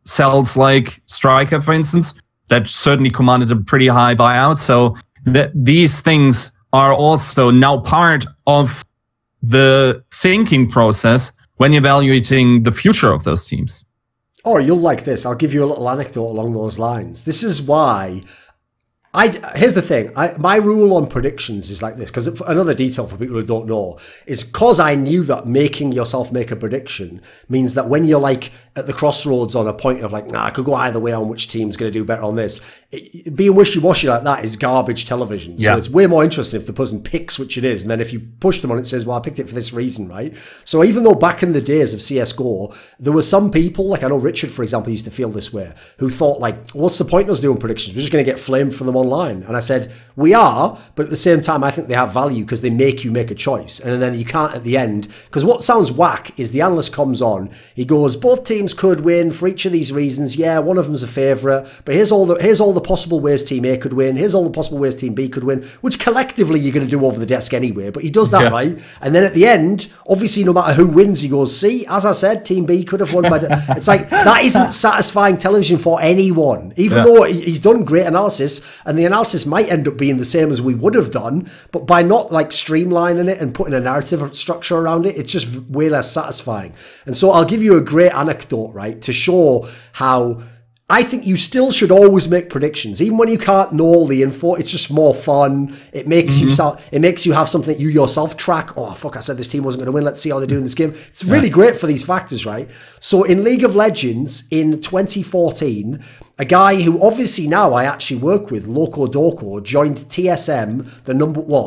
cells like Striker, for instance, that certainly commanded a pretty high buyout. So these things are also now part of the thinking process when evaluating the future of those teams. Or you'll like this. I'll give you a little anecdote along those lines. This is why... here's the thing. My rule on predictions is like this, because another detail for people who don't know is because I knew that making yourself make a prediction means that when you're like at the crossroads on a point of like, I could go either way on which team's going to do better on this, being wishy-washy like that is garbage television. So it's way more interesting if the person picks which it is, and then if you push them on it says, well, I picked it for this reason, right? So even though back in the days of CSGO, there were some people, like I know Richard, for example, used to feel this way, who thought like, what's the point of us doing predictions? We're just going to get flamed for them online. And I said, we are, but at the same time, I think they have value because they make you make a choice. And then you can't at the end, because what sounds whack is the analyst comes on, he goes, both teams could win for each of these reasons. Yeah, one of them's a favourite, but here's all the possible ways team A could win. Here's all the possible ways team B could win, which collectively you're going to do over the desk anyway. But he does that, right? And then at the end, obviously, no matter who wins, he goes, see, as I said, team B could have won by... It's like, that isn't satisfying television for anyone, even though he's done great analysis, and the analysis might end up being the same as we would have done, but by not like streamlining it and putting a narrative structure around it, it's just way less satisfying. And so I'll give you a great anecdote, right, to show how I think you still should always make predictions, even when you can't know all the info. It's just more fun. It makes you have something that you yourself track. Oh fuck! I said this team wasn't going to win. Let's see how they do in this game. It's really great for these factors, right? So in League of Legends in 2014, a guy who obviously now I actually work with, NateDOhDoubleG, joined TSM,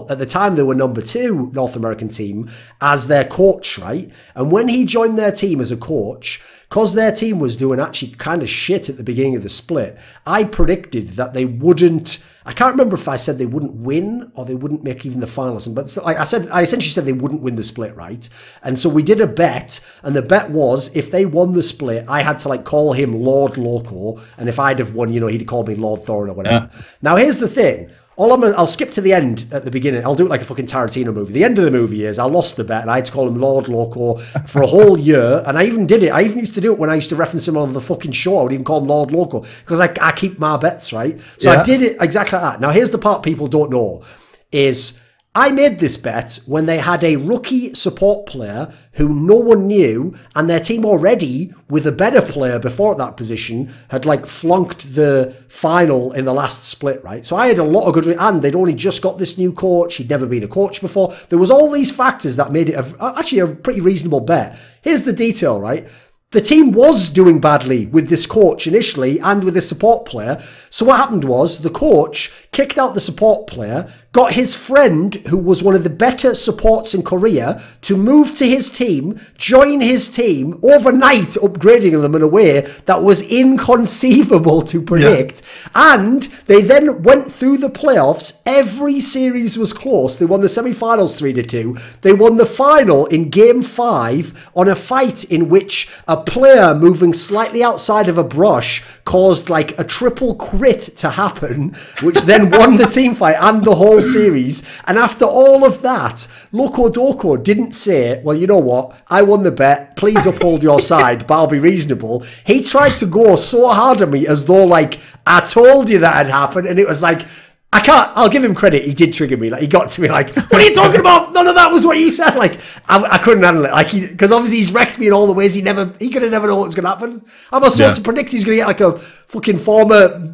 at the time they were #2 North American team, as their coach, right? And when he joined their team as a coach, because their team was doing actually kind of shit at the beginning of the split, I predicted that they wouldn't... I can't remember if I said they wouldn't win or they wouldn't make even the finals. But like I essentially said they wouldn't win the split, right? And so we did a bet, and the bet was if they won the split, I had to like call him Lord Loco, and if I'd have won, he'd call me Lord Thorin or whatever. Now here's the thing. I'll skip to the end at the beginning. I'll do it like a fucking Tarantino movie. The end of the movie is I lost the bet and I had to call him Lord Loco for a whole year. And I even did it. I even used to do it when I used to reference him on the fucking show. I would even call him Lord Loco because I keep my bets, right? So I did it exactly like that. Now, here's the part people don't know is I made this bet when they had a rookie support player who no one knew, and their team already, with a better player before at that position, had like flunked the final in the last split, right? So I had a lot of good, and they'd only just got this new coach. He'd never been a coach before. There was all these factors that made it actually a pretty reasonable bet. Here's the detail, right? The team was doing badly with this coach initially and with this support player. So what happened was the coach kicked out the support player, got his friend, who was one of the better supports in Korea, to move to his team, join his team, overnight upgrading them in a way that was inconceivable to predict. Yeah. And they then went through the playoffs. Every series was close. They won the semi-finals 3-2. They won the final in game 5 on a fight in which a player moving slightly outside of a brush caused like a triple crit to happen, which then won the team fight and the whole series. And after all of that, NateDOhDoubleG didn't say, well, you know what, I won the bet, please uphold your side, but I'll be reasonable. He tried to go so hard at me as though like I told you that had happened, and it was like, I'll give him credit, he did trigger me. Like, he got to me like, what are you talking about? None of that was what you said. Like, I couldn't handle it. Like, because obviously he's wrecked me in all the ways he could have never known what was going to happen. I'm not supposed to predict he's going to get like a fucking former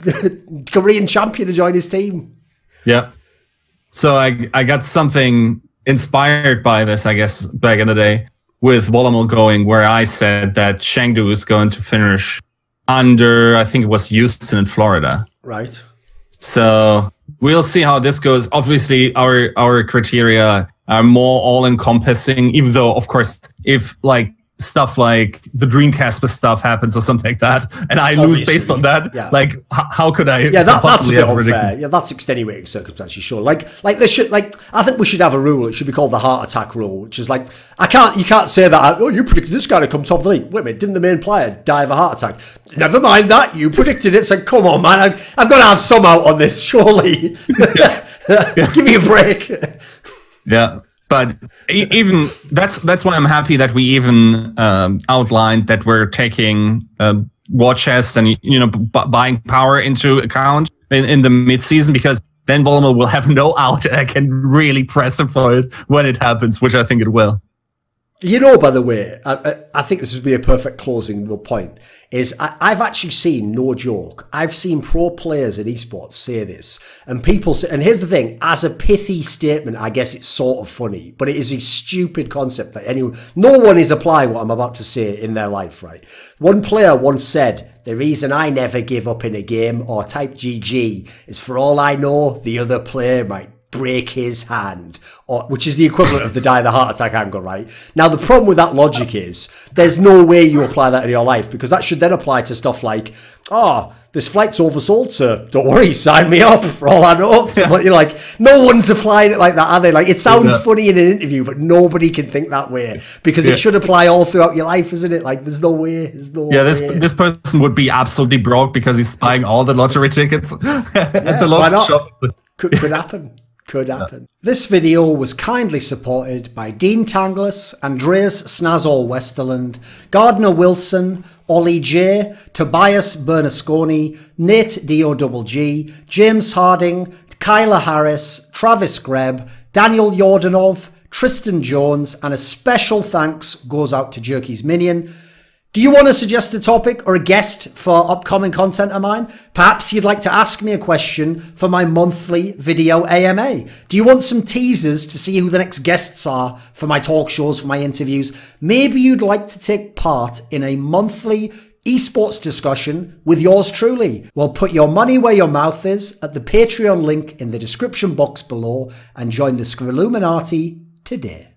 Korean champion to join his team. Yeah. So I got something inspired by this, I guess, back in the day with Volleyball going, where I said that Chengdu is going to finish under, I think it was Houston in Florida. Right. So we'll see how this goes. Obviously, our criteria are more all-encompassing, even though, of course, if like stuff like the Dreamcast stuff happens or something like that, and I lose based on that, like how could I? Yeah, that's a bit unfair. Yeah, that's extenuating circumstances, sure. Like there should, I think we should have a rule. It should be called the heart attack rule, which is like you can't say that. Oh, you predicted this guy to come top of the league. Wait a minute, didn't the main player die of a heart attack? Never mind that, you predicted it. It's like, come on, man, I've got to have some out on this, surely. Give me a break. Yeah. But even that's why I'm happy that we even outlined that we're taking war chest and buying power into account in the mid-season, because then Volamel will have no out, and I can really press him for it when it happens, which I think it will. You know, by the way, I think this would be a perfect closing point, is I've actually seen, no joke, I've seen pro players in esports say this, and people say, and here's the thing, as a pithy statement, I guess it's sort of funny, but it is a stupid concept that no one is applying what I'm about to say in their life, right? One player once said, the reason I never give up in a game or type GG is for all I know, the other player might break his hand, which is the equivalent of the die of the heart attack angle, right? Now, the problem with that logic is there's no way you apply that in your life, because that should then apply to stuff like, oh, this flight's oversold, sir. Don't worry, sign me up for all I know. But you're like, no one's applying it like that, are they? Like, it sounds funny in an interview, but nobody can think that way, because it should apply all throughout your life, isn't it? Like, there's no way. This person would be absolutely broke because he's buying all the lottery tickets at the local shop. Could happen. Could happen. This video was kindly supported by Dean Tanglis, Andreas Snazore Westerlund, Gardner Wilson, OllieJ, Tobias Bernasconi, NateDOhDoubleG, James Harding, Kyla Harris, Travis Greb, Daniel Yordanov, Tristan Jones, and a special thanks goes out to Jerky's Minion. Do you want to suggest a topic or a guest for upcoming content of mine? Perhaps you'd like to ask me a question for my monthly video AMA. Do you want some teasers to see who the next guests are for my talk shows, for my interviews? Maybe you'd like to take part in a monthly esports discussion with yours truly. Well, put your money where your mouth is at the Patreon link in the description box below and join the Scrilluminati today.